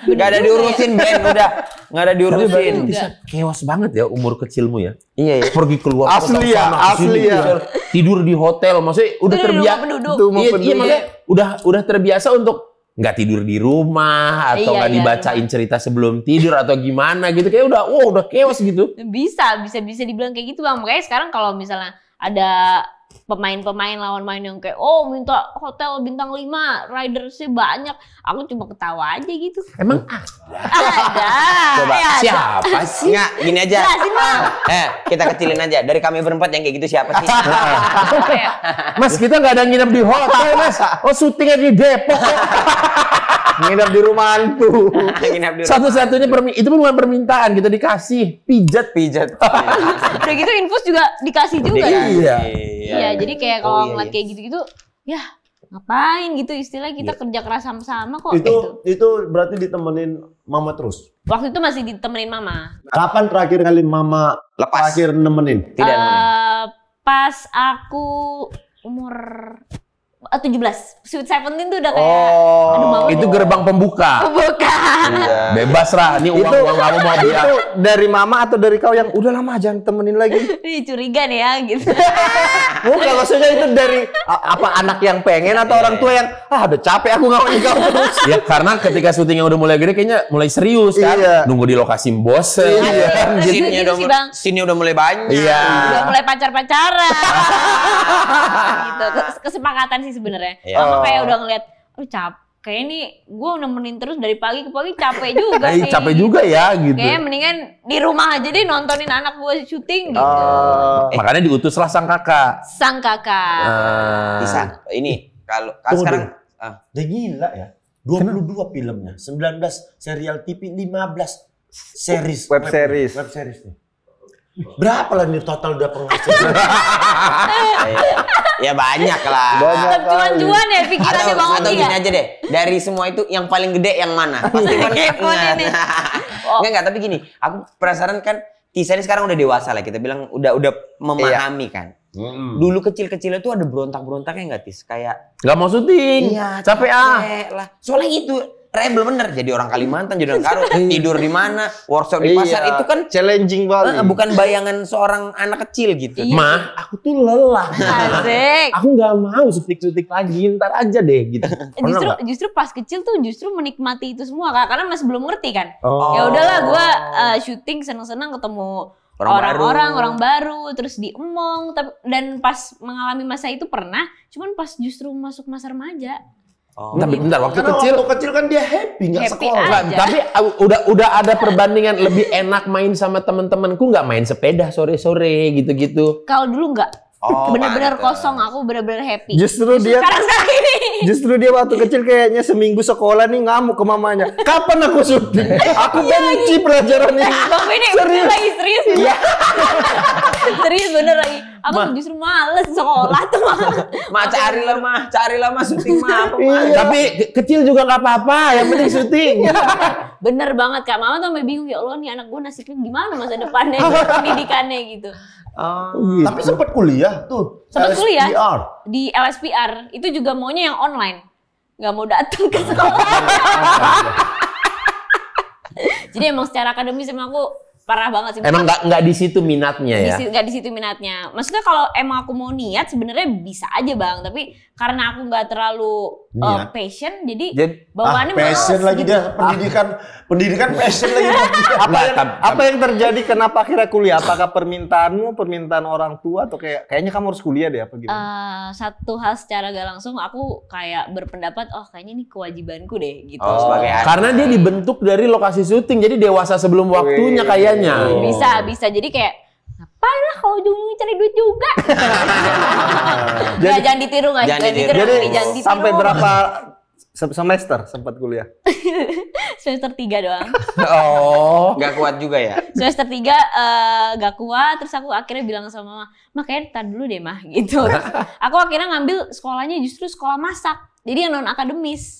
Nggak ada diurusin Ben, udah nggak ada diurusin. Bisa kewas banget ya umur kecilmu ya. Iya ya. Pergi keluar Asli kota ya, sana, asli sini, ya. tidur di hotel, maksudnya udah Itu di rumah terbiasa. penduduk. Itu mau Iya, penduduk. maksudnya udah terbiasa untuk nggak tidur di rumah atau Iya, nggak iya, dibacain cerita sebelum tidur atau gimana gitu, kayak udah kewas gitu. Bisa dibilang kayak gitu bang. Makanya sekarang kalau misalnya ada pemain-pemain lawan main yang kayak minta hotel bintang 5, ridersnya banyak, aku cuma ketawa aja gitu. Emang Ada. Coba, ada. siapa sih? Nggak, gini aja. Jelasin bang. Kita kecilin aja. Dari kami berempat yang kayak gitu siapa sih? Mas, kita nggak ada nginep di hotel, Mas. Oh, syutingnya di Depok. Nginep di rumah hantu. Nginep di rumah. Satu-satunya itu pun bukan permintaan, kita dikasih pijat. Udah gitu infus juga dikasih juga ya. Iya. Iya, jadi kayak kalau Oh, iya, ngeliat iya. kayak gitu-gitu, ya ngapain gitu istilahnya kita kerja keras sama-sama kok gitu. Itu berarti ditemenin mama terus. Waktu itu masih ditemenin mama. Kapan terakhir kali mama Lepas. terakhir nemenin? Tidak nemenin. Pas aku umur 17. Sweet 17 tuh udah kayak aduh mau Itu gerbang pembuka. bukan. Bebas lah, ini uang kamu mau dia. Itu dari mama atau dari kau yang udah lama jangan temenin lagi? Ih, curiga nih ya gitu. Bukan, maksudnya itu dari apa anak yang pengen atau orang tua yang udah capek aku ngawin kau terus. Ya karena ketika syutingnya udah mulai gede kayaknya mulai serius kan. Iya. Nunggu di lokasi bosen. Iya. Scene-nya Gitu udah sih, Bang. scene-nya udah mulai banyak. Iya. Udah mulai pacar-pacaran. Gitu. Kesepakatan sih sebenarnya. Iya. Mama kayak udah ngeliat, kayak ini gue nemenin terus dari pagi ke pagi capek juga sih. Capek juga ya gitu. Kayaknya mendingan di rumah aja deh nontonin anak gue syuting gitu. Makanya diutuslah sang kakak. Sang kakak. Bisa. Ini kalau Tunggu sekarang Dia gila ya. 22 filmnya, 19 serial TV, 15 series. Web series. Web series nih. Berapa lah ini total udah penghasilan? ya banyak lah. Tetap cuan-cuan ya pikirannya Bang Atau Oki gini ya. aja deh. Dari semua itu yang paling gede yang mana? Pasti kan Kepo nih. Enggak, tapi gini, aku penasaran kan Tisa ini sekarang udah dewasa lah, kita bilang udah memahami kan. Dulu kecil-kecilnya tuh ada berontak-berontaknya nggak Tis? Kayak Gak mau syuting. Capek lah. Soalnya itu rebel bener, jadi orang Kalimantan, jadi orang Garut, tidur di mana, workshop di pasar, itu kan challenging banget. bukan bayangan seorang anak kecil gitu. Iya. Mah, aku tuh lelah. Asik. Aku nggak mau syuting lagi, ntar aja deh gitu. Justru pas kecil tuh justru menikmati itu semua Kak, karena masih belum ngerti kan. Oh. Ya udahlah gue syuting seneng-seneng ketemu orang baru terus diemong dan pas mengalami masa itu pernah, cuman pas justru masuk masa remaja. Tapi bentar, waktu Karena kecil waktu kecil kan dia happy nggak Happy sekolah. aja. Nggak, tapi udah ada perbandingan lebih enak main sama teman-temanku nggak main sepeda sore-sore gitu-gitu. Kalau dulu enggak. Oh, Bener-bener pantes. kosong, aku bener-bener happy. Justru dia Sekarang ini. Justru dia waktu kecil kayaknya seminggu sekolah nih ngamuk ke mamanya. Kapan aku syuting? Aku benci pelajaran ini. Bang ini lagi serius. Iya. Serius bener lagi. Aku justru males sekolah tuh mah. Carilah mah syuting mah apa mah. Tapi kecil juga nggak apa-apa, yang penting syuting. Bener banget Kak. Mama tuh sampai bingung, ya Allah nih anak gue nasibnya gimana masa depannya, pendidikannya gitu. Tapi sempat kuliah tuh. Sempat kuliah LSPR. di LSPR. Itu juga maunya yang online. Nggak mau datang ke sekolah. Jadi emang secara akademis emang aku parah banget sih. Emang nggak di situ minatnya ya? Nggak di situ minatnya. Maksudnya kalau emang aku mau niat sebenarnya bisa aja Bang. Tapi karena aku nggak terlalu passion, jadi bawaannya passion males lagi gitu. dia pendidikan passion lagi. Apa yang terjadi kenapa akhirnya kuliah? Apakah permintaan orang tua atau kayaknya kamu harus kuliah deh apa gitu? Satu hal secara gak langsung aku kayak berpendapat kayaknya ini kewajibanku deh gitu. Sebagai anak. Karena dia dibentuk dari lokasi syuting, jadi dewasa sebelum waktunya kayaknya. Bisa jadi kayak ngapain lah kalau ujung-ujungnya cari duit juga. Jangan ditiru guys, jangan ditiru. Sampai berapa semester sempat kuliah? Semester 3 doang. Nggak kuat juga ya? Semester 3 gak kuat, terus aku akhirnya bilang sama Mama, kayaknya tar dulu deh Mah gitu. Aku akhirnya ngambil sekolahnya justru sekolah masak. Jadi yang non akademis.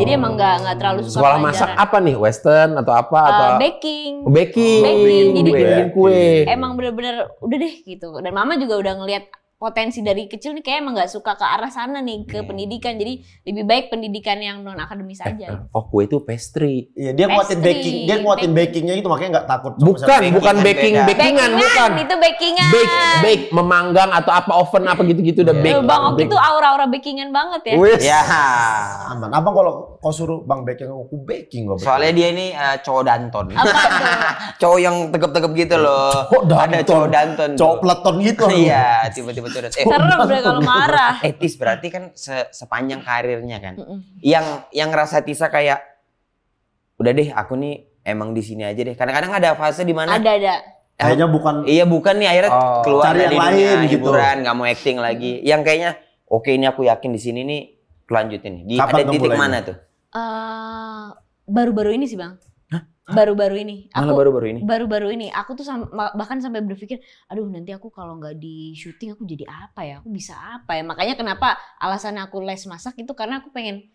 Jadi emang nggak terlalu suka Sekolah pelajaran. masak apa nih? Western atau apa? Atau Baking. Baking. Jadi bikin kue. emang bener-bener udah deh gitu. Dan Mama juga udah ngelihat potensi dari kecil nih kayak emang nggak suka ke arah sana nih ke pendidikan. Jadi lebih baik pendidikan yang non akademis aja. Kue itu pastry. Iya, dia nguatin Pastry. baking, dia nguatin bakingnya itu makanya nggak takut. Bukan bakingan, bukan. Itu bakingan. Bake, memanggang atau apa oven apa gitu-gitu udah bake. Bang Oki tuh aura-aura bakingan banget ya. Ya. Aman. Abang kalau kau suruh Bang baking aku baking gua. Soalnya dia ini cowok Danton. Apa tuh? Cowok yang tegap-tegap gitu loh. Kok Danton? Ada cowok Danton. Cowok peleton gitu. Iya, tiba-tiba curhat. Serem deh kalau marah. Tis berarti kan sepanjang karirnya kan. Yang ngerasa Tisa kayak udah deh aku nih emang di sini aja deh. Kadang-kadang ada fase di mana Ada. Kayaknya bukan. Iya bukan nih akhirnya keluar cari dari yang dunia lain gitu. hiburan, nggak mau acting lagi. Yang kayaknya oke ini aku yakin di sini nih lanjutin nih. Kapan Ada tuh titik mulainya? mana tuh? Baru-baru ini sih Bang. Baru-baru ini. Malah baru-baru ini. Baru-baru ini. Aku tuh bahkan sampai berpikir, aduh nanti aku kalau nggak di syuting aku jadi apa ya? Aku bisa apa ya? Makanya kenapa alasan aku les masak itu karena aku pengen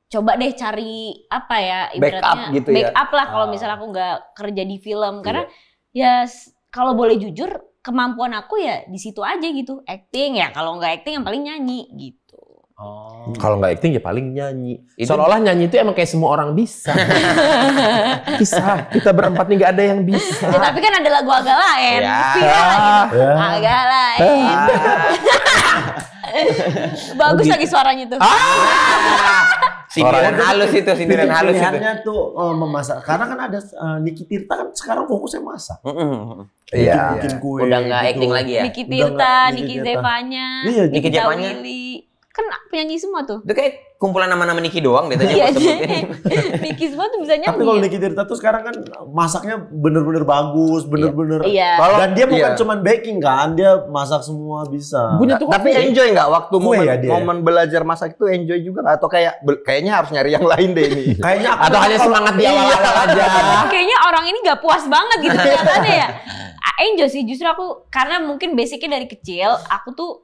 coba deh cari apa ya ibaratnya Backup gitu ya? backup lah kalau misalnya aku nggak kerja di film karena ya kalau boleh jujur kemampuan aku ya di situ aja gitu acting ya kalau nggak acting yang paling nyanyi gitu. Kalau nggak acting ya paling nyanyi. Seolah-olah nyanyi itu emang kayak semua orang bisa. Bisa. Kita berempat nih nggak ada yang bisa. Ya, tapi kan ada lagu agak lain. Agak lain. Bagus lagi suaranya tuh. Sindiran halus itu, sindiran halus itu. Pilihannya tuh memasak. Karena kan ada Niki Tirta kan sekarang fokusnya masak. Iya. Bikin kue. Udah nggak gitu. acting lagi ya? Niki Tirta, Niki Zevanya, Iya, Niki Nikita Zevanya. Willy. Kan penyanyi semua tuh. Itu kayak kumpulan nama-nama Niki doang deh tadi Iya, aku sebutin. Niki semua tuh bisa nyanyi. Tapi kalau ya? Niki Tirta tuh sekarang kan masaknya bener-bener bagus, bener-bener. Iya. Dan dia bukan cuman baking kan, dia masak semua bisa. Punya tuh Tapi enjoy nggak waktu Kue ya dia. momen belajar masak itu enjoy juga nggak? Atau kayaknya harus nyari yang lain deh ini. Kayaknya Atau hanya semangat di awal-awal aja. Kayaknya orang ini gak puas banget gitu kelihatannya ya. Enjoy sih, justru aku karena mungkin basicnya dari kecil aku tuh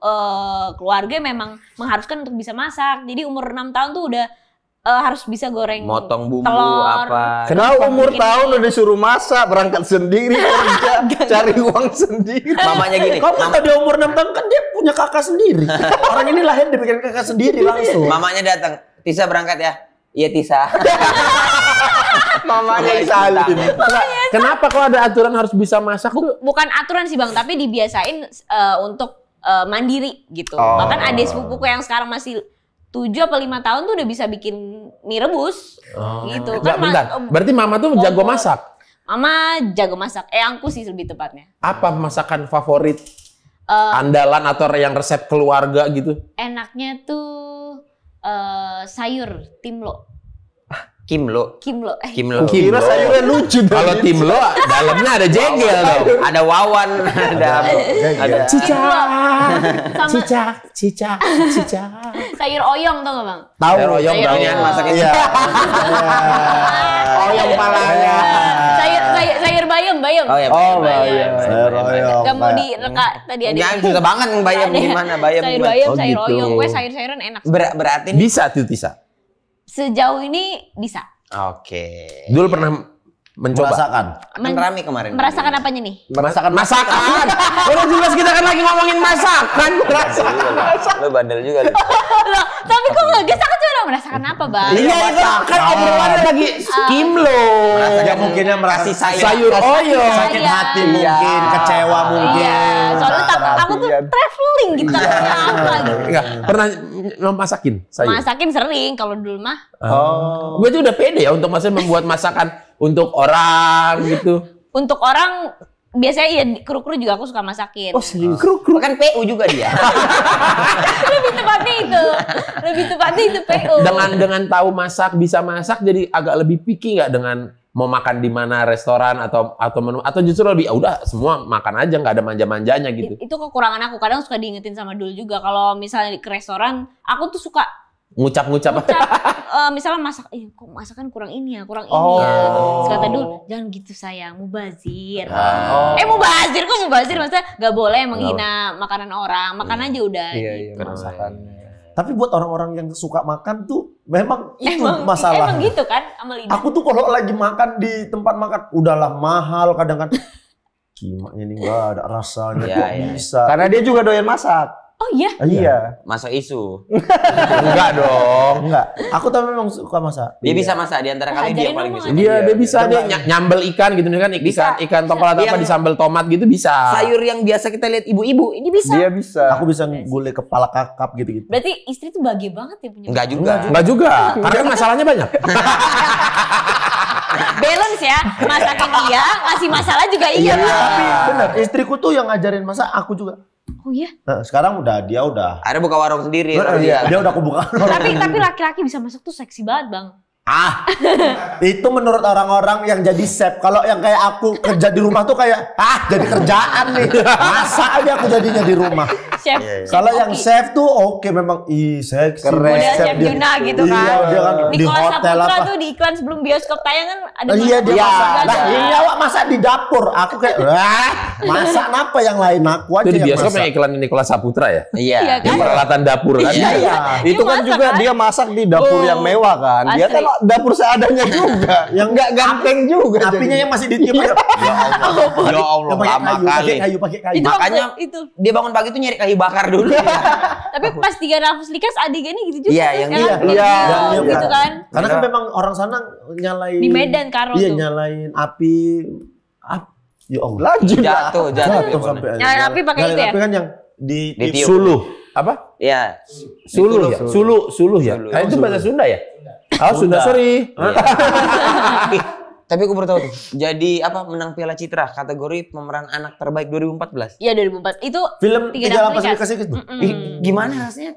keluarga memang mengharuskan untuk bisa masak. Jadi umur 6 tahun tuh udah harus bisa goreng Motong bumbu telur. apa. Kenapa umur bikin tahun ini? udah disuruh masak, berangkat sendiri kerja, cari uang sendiri. Mamanya gini. Kau kata dia umur 6 tahun kan dia punya kakak sendiri. Orang ini lahir dibikin kakak sendiri langsung. Mamanya datang. Tisa berangkat ya? Iya Tisa. Mamanya disalin. Kenapa kalau ada aturan harus bisa masak tuh? Bukan aturan sih Bang, tapi dibiasain untuk mandiri gitu. Bahkan adik sepupuku yang sekarang masih 7 apa 5 tahun tuh udah bisa bikin mie rebus gitu. Enggak, bentar. Berarti mama tuh jago masak. Mama jago masak. Eyangku sih lebih tepatnya. Apa masakan favorit? Andalan atau yang resep keluarga gitu? Enaknya tuh sayur timlo. Kimlo. Kimlo. Kimlo. Kira sayurnya lucu. Kalau tim lo dalamnya ada jengkel dong. Ada wawan, ada Cicak, Sama cicak. sayur oyong tau gak Bang? Tahu oyong Sayur tahu. oyong. masaknya. Iya. Oyong palanya. Sayur bayam. Oh ya. Gak mau direka tadi ada. Jangan susah banget bayam gimana bayam. Sayur buat- bayam, Oh, sayur gitu. oyong. Gue sayur-sayuran enak. Berarti Bisa tuh Tisa. Sejauh ini bisa. Oke. Dulu pernah mencoba. Merasakan. Kan rame kemarin. Merasakan apanya nih? Masakan. Udah jelas kita kan lagi ngomongin masakan. Lo bandel juga lu. Loh, tapi kok nggak guys? Aku cuma merasakan apa Bang? Iya itu kan obrolannya lagi skim lo. Ya mungkinnya merasa Sayur oyong. sakit hati mungkin, kecewa mungkin. Iya, soalnya aku tuh traveling gitu. Apa gitu. Enggak, pernah masakin sayur. Masakin sering kalau dulu mah. Gue tuh udah pede ya untuk membuat masakan untuk orang gitu. Untuk orang biasanya ya kru-kru juga aku suka masakin. Serius? Kan PU juga dia. Lebih tepatnya itu. Lebih tepatnya itu PO. Dengan tahu masak, bisa masak jadi agak lebih picky nggak dengan mau makan di mana restoran atau menu atau justru lebih udah semua makan aja nggak ada manja-manjanya gitu. Itu kekurangan aku. Kadang suka diingetin sama dulu juga kalau misalnya ke restoran, aku tuh suka Ngucap-ngucap. misalnya masak, kok masakan kurang ini ya. Terus kata dulu, jangan gitu sayang, mubazir. Mubazir kok mubazir? Maksudnya gak boleh menghina makanan orang, makan aja udah. Iya, gitu. masakannya. Tapi buat orang-orang yang suka makan tuh memang itu Emang masalah. gitu kan sama lidah. Aku tuh kalau lagi makan di tempat makan udahlah mahal kadang kan kimaknya ini enggak ada rasanya Iya, kok iya. bisa. Karena dia juga doyan masak. Oh iya? Iya. Masuk isu. Enggak dong. Enggak. Aku tuh memang suka masak. Dia bisa masak di antara kalian dia Ajarin paling dong, bisa. Dia bisa nyambel ikan gitu kan ikan tongkol atau apa Yang- disambel tomat gitu bisa. Sayur yang biasa kita lihat ibu-ibu ini bisa. Dia bisa. Aku bisa gulai kepala kakap gitu-gitu. Berarti istri tuh bahagia banget ya punya. Enggak juga. Enggak juga. Karena masalahnya banyak. Balance ya, masakin iya, ngasih masalah juga iya. Tapi benar, istriku tuh yang ngajarin masak, aku juga. Oh iya. Nah, sekarang dia udah. Ada buka warung sendiri. Dia udah aku buka. Tapi laki-laki bisa masak tuh seksi banget bang. Itu menurut orang-orang yang jadi chef. Kalau yang kayak aku kerja di rumah tuh kayak jadi kerjaan nih. Masa aja aku jadinya di rumah. Chef. Kalau yang chef tuh oke memang seksi. Keren. Udah chef dia. Juna gitu kan. Iya, dia kan di Nicholas hotel Saputra apa. tuh di iklan sebelum bioskop tayang kan ada Iya dia masak-masak masak. Nah, juga. ini awak masak di dapur. Aku kayak masak apa yang lain aku aja Itu di yang bioskop masak. yang iklan Nicholas Saputra ya? Iya. Iya Yang kan? peralatan dapur kan? Iya. Itu kan masak, juga kan? dia masak di dapur yang mewah kan. Dia Asli. kan dapur seadanya juga. Yang nggak ganteng juga. Apinya yang masih ditiup. Ya Allah, Yang pakai lama kayu, kali. pakai kayu. Itu Makanya itu. dia bangun pagi tuh nyari kayu kayu bakar dulu. Tapi pas 3 nafas likas adegannya gitu juga. Iya, kan? yang Kan? iya, Gitu kan. Karena kan memang orang sana nyalain Di Medan Karo iya, tuh. nyalain api. Ya Allah. Jatuh Sampai Nyalain api pakai itu ya? Api kan yang di Ditiup. Suluh. Apa? Iya. Suluh ya? Suluh ya? Suluh. Itu bahasa Sunda ya? Oh, Sunda, sorry. Tapi aku baru tahu tuh. Jadi apa menang Piala Citra kategori pemeran anak terbaik 2014. Iya 2004. Itu film 3 3 nafas lapas likas. kasih itu. Gimana rasanya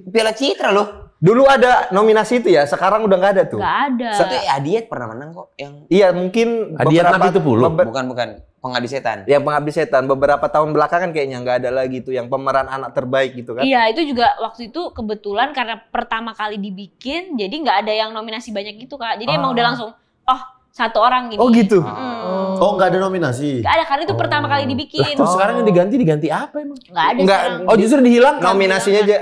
Piala Citra loh. Dulu ada nominasi itu ya, sekarang udah nggak ada tuh. Gak ada. Satu Adiet pernah menang kok yang Iya, mungkin Hadiah Nabi itu puluh. bukan Pengabdi Setan. Yang Pengabdi Setan beberapa tahun belakangan kayaknya nggak ada lagi tuh yang pemeran anak terbaik gitu kan. Iya itu juga waktu itu kebetulan karena pertama kali dibikin, jadi nggak ada yang nominasi banyak gitu Kak. Jadi emang udah langsung, satu orang gini. Oh gitu. Oh, nggak ada nominasi. Gak ada karena itu pertama kali dibikin. Terus sekarang yang diganti apa emang? Nggak ada Nggak, sekarang. Oh justru dihilangkan. Nominasinya aja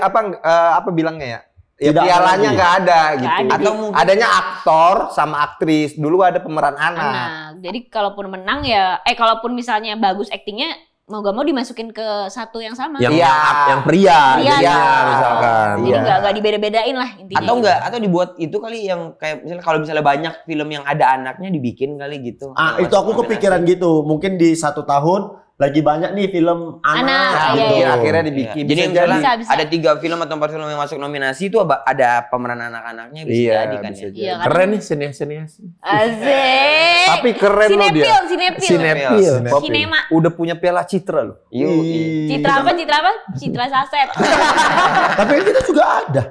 apa bilangnya ya? Ya Tidak pialanya ada nggak ada gitu. ada. Atau mungkin Adanya aktor sama aktris. Dulu ada pemeran anak. Anak. Jadi kalaupun menang ya, kalaupun misalnya bagus aktingnya, mau gak mau dimasukin ke satu yang sama. Yang, Iya. yang pria, Iya. jadinya, misalkan. Jadi nggak dibeda-bedain lah intinya. atau dibuat itu kali yang kayak misalnya kalau misalnya banyak film yang ada anaknya dibikin kali gitu. Itu aku kepikiran gitu. Mungkin di 1 tahun lagi banyak nih film Anak, anak. iya, gitu. iya. Akhirnya Iya. dibikin. Jadi Bisa Bisa. misalnya ada 3 film atau 4 film yang masuk nominasi itu ada pemeran anak-anaknya bisa Iya, jadi kan bisa ya. jadi. Iya, kan? Keren nih sinias-sinias. Asik. Tapi keren loh dia. Sinepil. Sinepil. Sinema. Udah punya piala Citra loh. Citra apa? Citra saset. Tapi kan kita juga ada.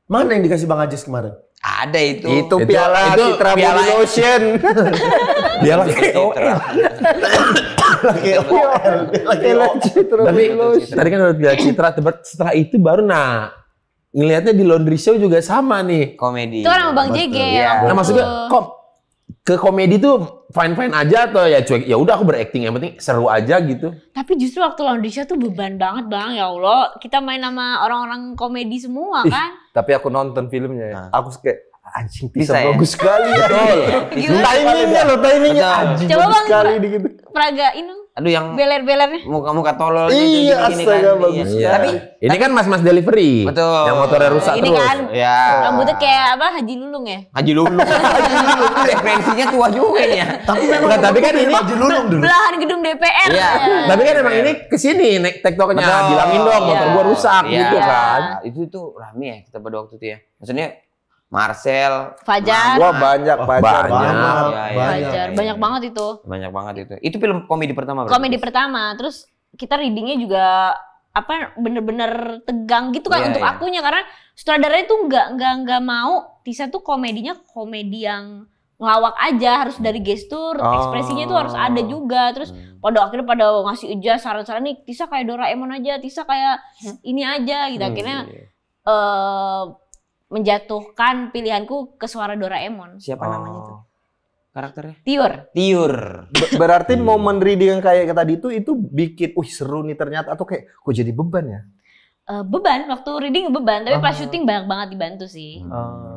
Mana yang dikasih Bang Ajis kemarin? Ada itu. Itu piala itu Citra piala- Body Lotion. Dia Citra. Lagi OL. Lagi Piala OL. Citra Tapi Body Lotion. tadi kan udah Piala Citra, setelah itu baru ngelihatnya di laundry show juga sama nih. Komedi. Itu kan sama Bang JG. Iya. Nah maksudnya kok ke komedi tuh fine-fine aja atau ya cuek, ya udah aku berakting, yang penting seru aja gitu. Tapi justru waktu laundry show tuh beban banget Bang, ya Allah. Kita main sama orang-orang komedi semua kan. Tapi aku nonton filmnya ya. Aku kayak anjing Bisa bisa ya? bagus sekali. Gimana? Timingnya loh, timingnya Betul. anjing Coba bagus Bang, sekali di gitu. peragain dong. Aduh yang Beler-belernya. muka-muka tolol Iya, gitu, astaga, kan. bagus Iya. Tapi ini kan mas-mas delivery. Betul. Yang motornya rusak Ini terus. kan Ya. rambutnya kayak apa? Haji Lulung ya? Haji Lulung. Referensinya tua juga nih ya. Tapi memang Bukan, tapi kan ini Haji Lulung dulu. Belahan gedung DPR. Iya. Tapi kan emang ini kesini naik tektoknya, Betul. bilangin dong motor Iya. gua rusak Iya. gitu kan. Itu tuh rame ya kita pada waktu itu ya. Maksudnya Marcel, Fajar. Wah banyak, banyak. Fajar. Banyak banget itu. Banyak banget itu. Itu film komedi pertama berarti? Komedi pertama. Terus kita readingnya juga bener-bener tegang gitu kan Iya, untuk iya. akunya karena sutradaranya tuh nggak mau Tisa tuh komedinya komedi yang ngelawak aja, harus dari gestur, ekspresinya tuh harus ada juga. Terus pada akhirnya pada ngasih ijazah saran-saran nih, Tisa kayak Doraemon aja, Tisa kayak ini aja gitu. Akhirnya menjatuhkan pilihanku ke suara Doraemon. Siapa namanya tuh? Karakternya? Tiur. Berarti momen reading yang kayak tadi itu bikin, seru nih ternyata, atau kayak kok jadi beban ya? Beban, waktu reading beban, tapi pas syuting banyak banget dibantu sih.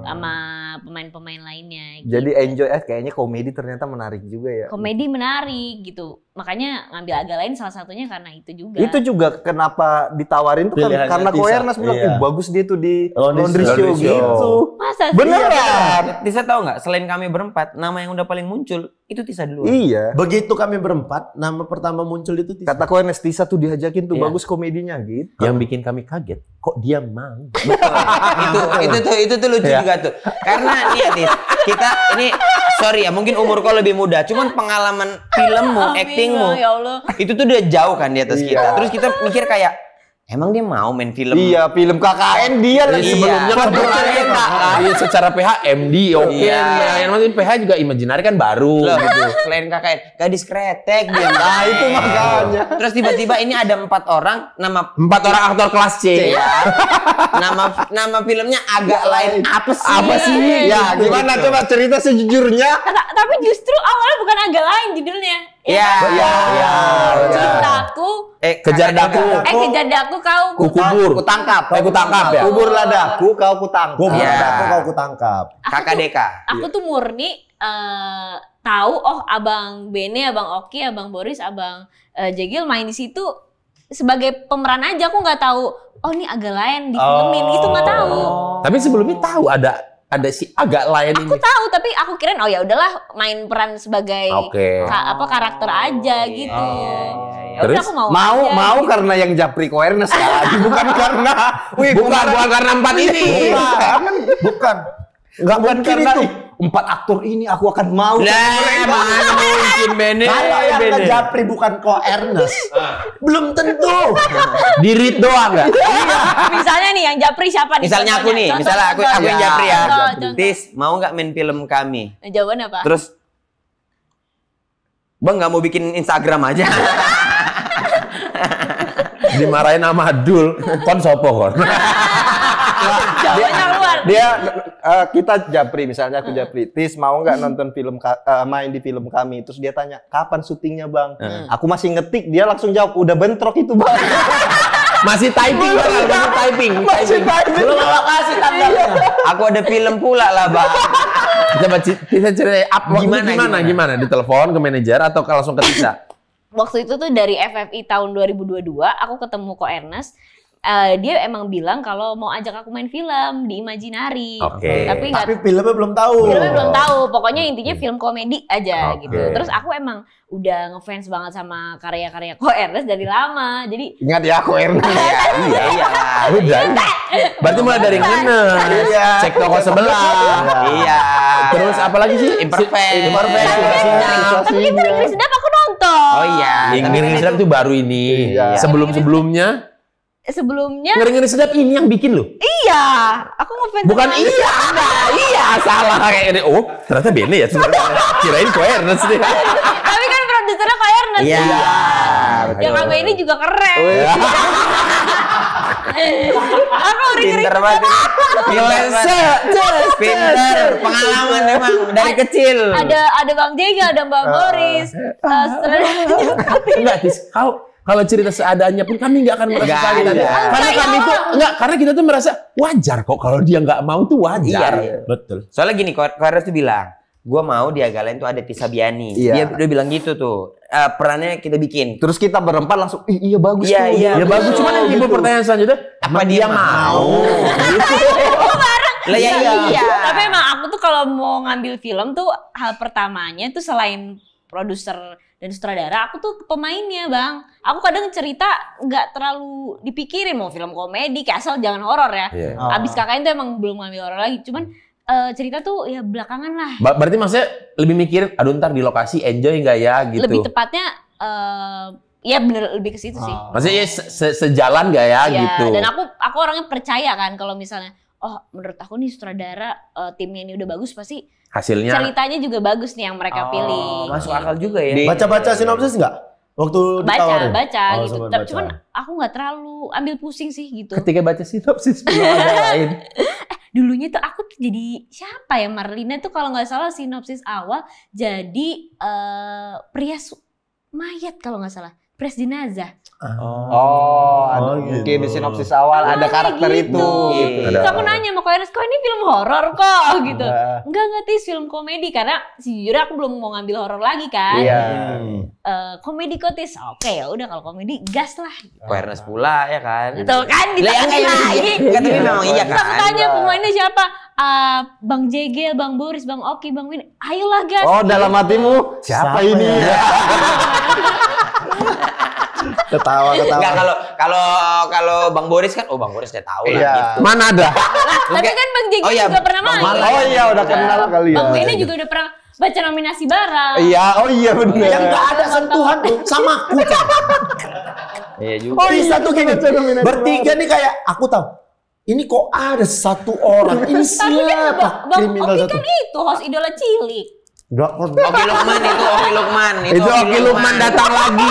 Sama pemain-pemain lainnya. Gitu. Jadi enjoy, kayaknya komedi ternyata menarik juga ya. Komedi menarik gitu. Makanya ngambil agak lain salah satunya karena itu juga. Itu juga kenapa ditawarin tuh kan Pilihannya karena Tisa. Koernas bilang, Iya. bagus dia tuh di Laundry laundry show. show gitu. Masa sih? Beneran? Tisa tahu nggak? Selain kami berempat, nama yang udah paling muncul itu Tisa duluan. Iya. Begitu kami berempat, nama pertama muncul itu Tisa. Kata Koernas, Tisa tuh diajakin tuh, Iya. bagus komedinya gitu. Yang bikin kami kaget, kok dia mau? itu tuh lucu Iya. juga tuh. Karena nih ya Tis, kita ini sorry ya, mungkin umur kau lebih muda, cuman pengalaman filmmu, Amin, actingmu, ya Allah. itu tuh udah jauh kan di atas Iya. kita. Terus kita mikir kayak, emang dia mau main film? Iya, film KKN dia lagi. Iya. Sebelumnya kan iya, secara PH MD oke. Iya. Yang penting PH juga imaginary kan baru Loh, gitu. selain KKN, gadis kretek dia. Nah, itu makanya. Terus tiba-tiba ini ada 4 orang, nama 4 orang aktor kelas C. ya, nama filmnya agak lain. Apa sih? Apa sih? Ya, gimana coba cerita sejujurnya? Tapi justru awalnya bukan agak lain judulnya. Iya. Iya. Cintaku. Kejar daku. Kejar daku kau. Kukubur. Kutangkap. Kutangkap ya. Kuburlah daku, kau kutangkap. Gua Iya. aku kau kutangkap. Kakak Deka. Aku tuh murni tahu Abang Bene, Abang Oki, Abang Boris, Abang Jegil main di situ sebagai pemeran aja, aku nggak tahu. Oh ini agak lain di filmin, itu nggak tahu. Tapi sebelumnya tahu ada si agak lain ini. Aku tahu, tapi aku kirain oh ya udahlah main peran sebagai karakter aja gitu. Ya udah aku mau mau karena yang Japri Awareness kan, bukan karena bukan karena 4 ini. Bukan. Enggak bukan mungkin karena itu. 4 aktor ini aku akan mau. Mana mungkin Bene? Kalau yang Japri bukan Ko Ernest, belum tentu. Dirit doang nggak? Misalnya nih yang Japri siapa nih? Misalnya aku nih, Contoh, misalnya aku contoh. yang Japri ya. Contoh. Tis, mau nggak main film kami? Jawaban apa? Terus, Bang nggak mau bikin Instagram aja? Dimarahin sama Dul, kon sopo kon. Jawabannya keluar. Dia kita Japri, misalnya aku Japri, Tis mau nggak nonton film main di film kami? Terus dia tanya kapan syutingnya bang? Aku masih ngetik, dia langsung jawab udah bentrok itu bang. Masih typing, masih typing. Belum lokasi tanggalnya. Aku ada film pula lah bang. Kita cerita gimana? Ditelepon ke manajer atau langsung ke Tisa? Waktu itu tuh dari FFI tahun 2022, aku ketemu Ko Ernest. Dia emang bilang kalau mau ajak aku main film di Imaginary. Tapi filmnya belum tahu. Pokoknya intinya film komedi aja gitu. Terus aku emang udah ngefans banget sama karya-karya Ko Ernest dari lama. Jadi ingat ya Ko Ernest. Iya. Udah. Berarti mulai dari ngene. Cek toko sebelah. Iya. Terus apa lagi sih? Imperfect. tapi itu Ngeri Sedap aku nonton. Oh iya. Ngeri Sedap itu baru ini. Sebelumnya Ngeri Sedap ini yang bikin loh. Iya, aku ngefans. Bukan salah kayak ini. Oh, ternyata Bene ya. Kirain Ko Ernest deh. Tapi kan produsernya Ko Ernest. Iya. Yang kami ini juga keren. Aku Pinter banget. Pinter. Pengalaman emang dari kecil. Ada Bang Jega, ada Bang Boris. Enggak, Tis. Kalau cerita seadanya pun kami nggak akan merasa sakit hati. Karena kami itu karena kita tuh merasa wajar kok kalau dia nggak mau tuh wajar. Iya. Betul. Soalnya gini, Ko Ernest tuh bilang, gua mau di Agak Lain tuh ada Tisa Biani. Iya. Dia bilang gitu tuh. Perannya kita bikin. Terus kita berempat langsung, iya bagus Iya, tuh. iya. Ya bagus, cuman yang timbul pertanyaan selanjutnya, Apa dia mau? Lah ya iya. Tapi emang aku tuh kalau mau ngambil film tuh hal pertamanya tuh selain produser dan sutradara, aku tuh pemainnya bang. Aku kadang cerita nggak terlalu dipikirin mau film komedi, kayak asal jangan horor ya. Abis KKN tuh emang belum ngambil horor lagi, cuman cerita tuh ya belakangan lah. Berarti maksudnya lebih mikirin, aduh ntar di lokasi enjoy nggak ya gitu. Lebih tepatnya ya bener lebih ke situ sih. Maksudnya sejalan nggak ya gitu. Dan aku orangnya percaya kan kalau misalnya menurut aku nih sutradara timnya ini udah bagus, pasti hasilnya ceritanya juga bagus nih yang mereka pilih. Masuk akal juga ya. Baca-baca sinopsis nggak? Waktu ditawarin? Baca gitu. Baca. Cuman aku nggak terlalu ambil pusing sih gitu. ketika baca sinopsis film ada lain. Dulunya tuh aku tuh jadi siapa ya, Marlina tuh kalau nggak salah sinopsis awal jadi pria mayat kalau nggak salah, pria jenazah. Mungkin di sinopsis awal ada karakter gitu. itu. Terus aku nanya sama Ko Ernest, kok ini film horor kok gitu. Enggak Tis, film komedi, karena sejujurnya aku belum mau ngambil horor lagi kan. Iya. Komedi kok Tis. Oke ya udah kalau komedi gas lah. Ko Ernest pula ya kan. Tuh kan Lah yang lagi. Tapi memang iya Terus aku kan. tanya pemainnya siapa? Bang Jegel, Bang Boris, Bang Oki, Bang Win. Ayolah gas. Oh, dalam hatimu siapa ini? Ketawa. Enggak, kalau Bang Boris kan, Bang Boris udah tahu lah gitu. Mana ada? Tapi kan Bang Jegel juga pernah main. Oh iya, udah kenal kali ya. Bang Win juga udah pernah baca nominasi bareng. Iya, oh iya benar. Yang nggak ada sentuhan tuh sama aku. Iya juga. Oh iya tuh gini. Bertiga nih kayak aku tahu. Ini kok ada satu orang. Ini Tapi kan siapa? Bang Kriminal Oki satu. kan itu host idola cilik. Oki Lukman itu Oki Lukman. Itu Oki Lukman datang lagi.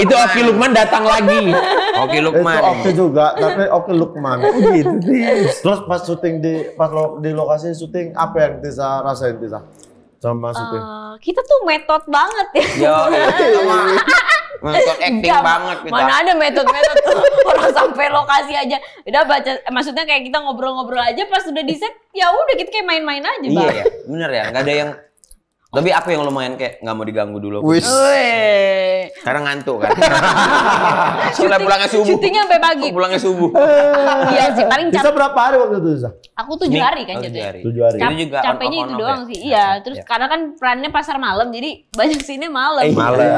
Itu Oki Lukman datang lagi. Oki Itu Lukman. Oki juga, tapi Oki Lukman. Gitu. Terus pas syuting di lokasi syuting apa yang Tisa rasain Tisa? Sama syuting. Kita tuh metode banget ya. Yo, metode acting Enggak, banget kita. Mana ada metode tuh orang sampai lokasi aja. Udah baca, maksudnya kayak kita ngobrol-ngobrol aja pas udah di set, ya udah kita kayak main-main aja, Bang. Iya ya, bener ya. Nggak ada yang Tapi aku yang lumayan kayak nggak mau diganggu dulu. Wis. Karena ngantuk kan. Setelah pulangnya subuh. Syutingnya sampai pagi. Pulangnya subuh. Iya sih, paling Bisa berapa hari waktu itu, Zah? Aku 7 hari kan jatuhnya. 7 hari. Itu juga Capeknya on itu off doang ya? sih. Iya, terus karena kan perannya pasar malam jadi banyak scene malam. Malam.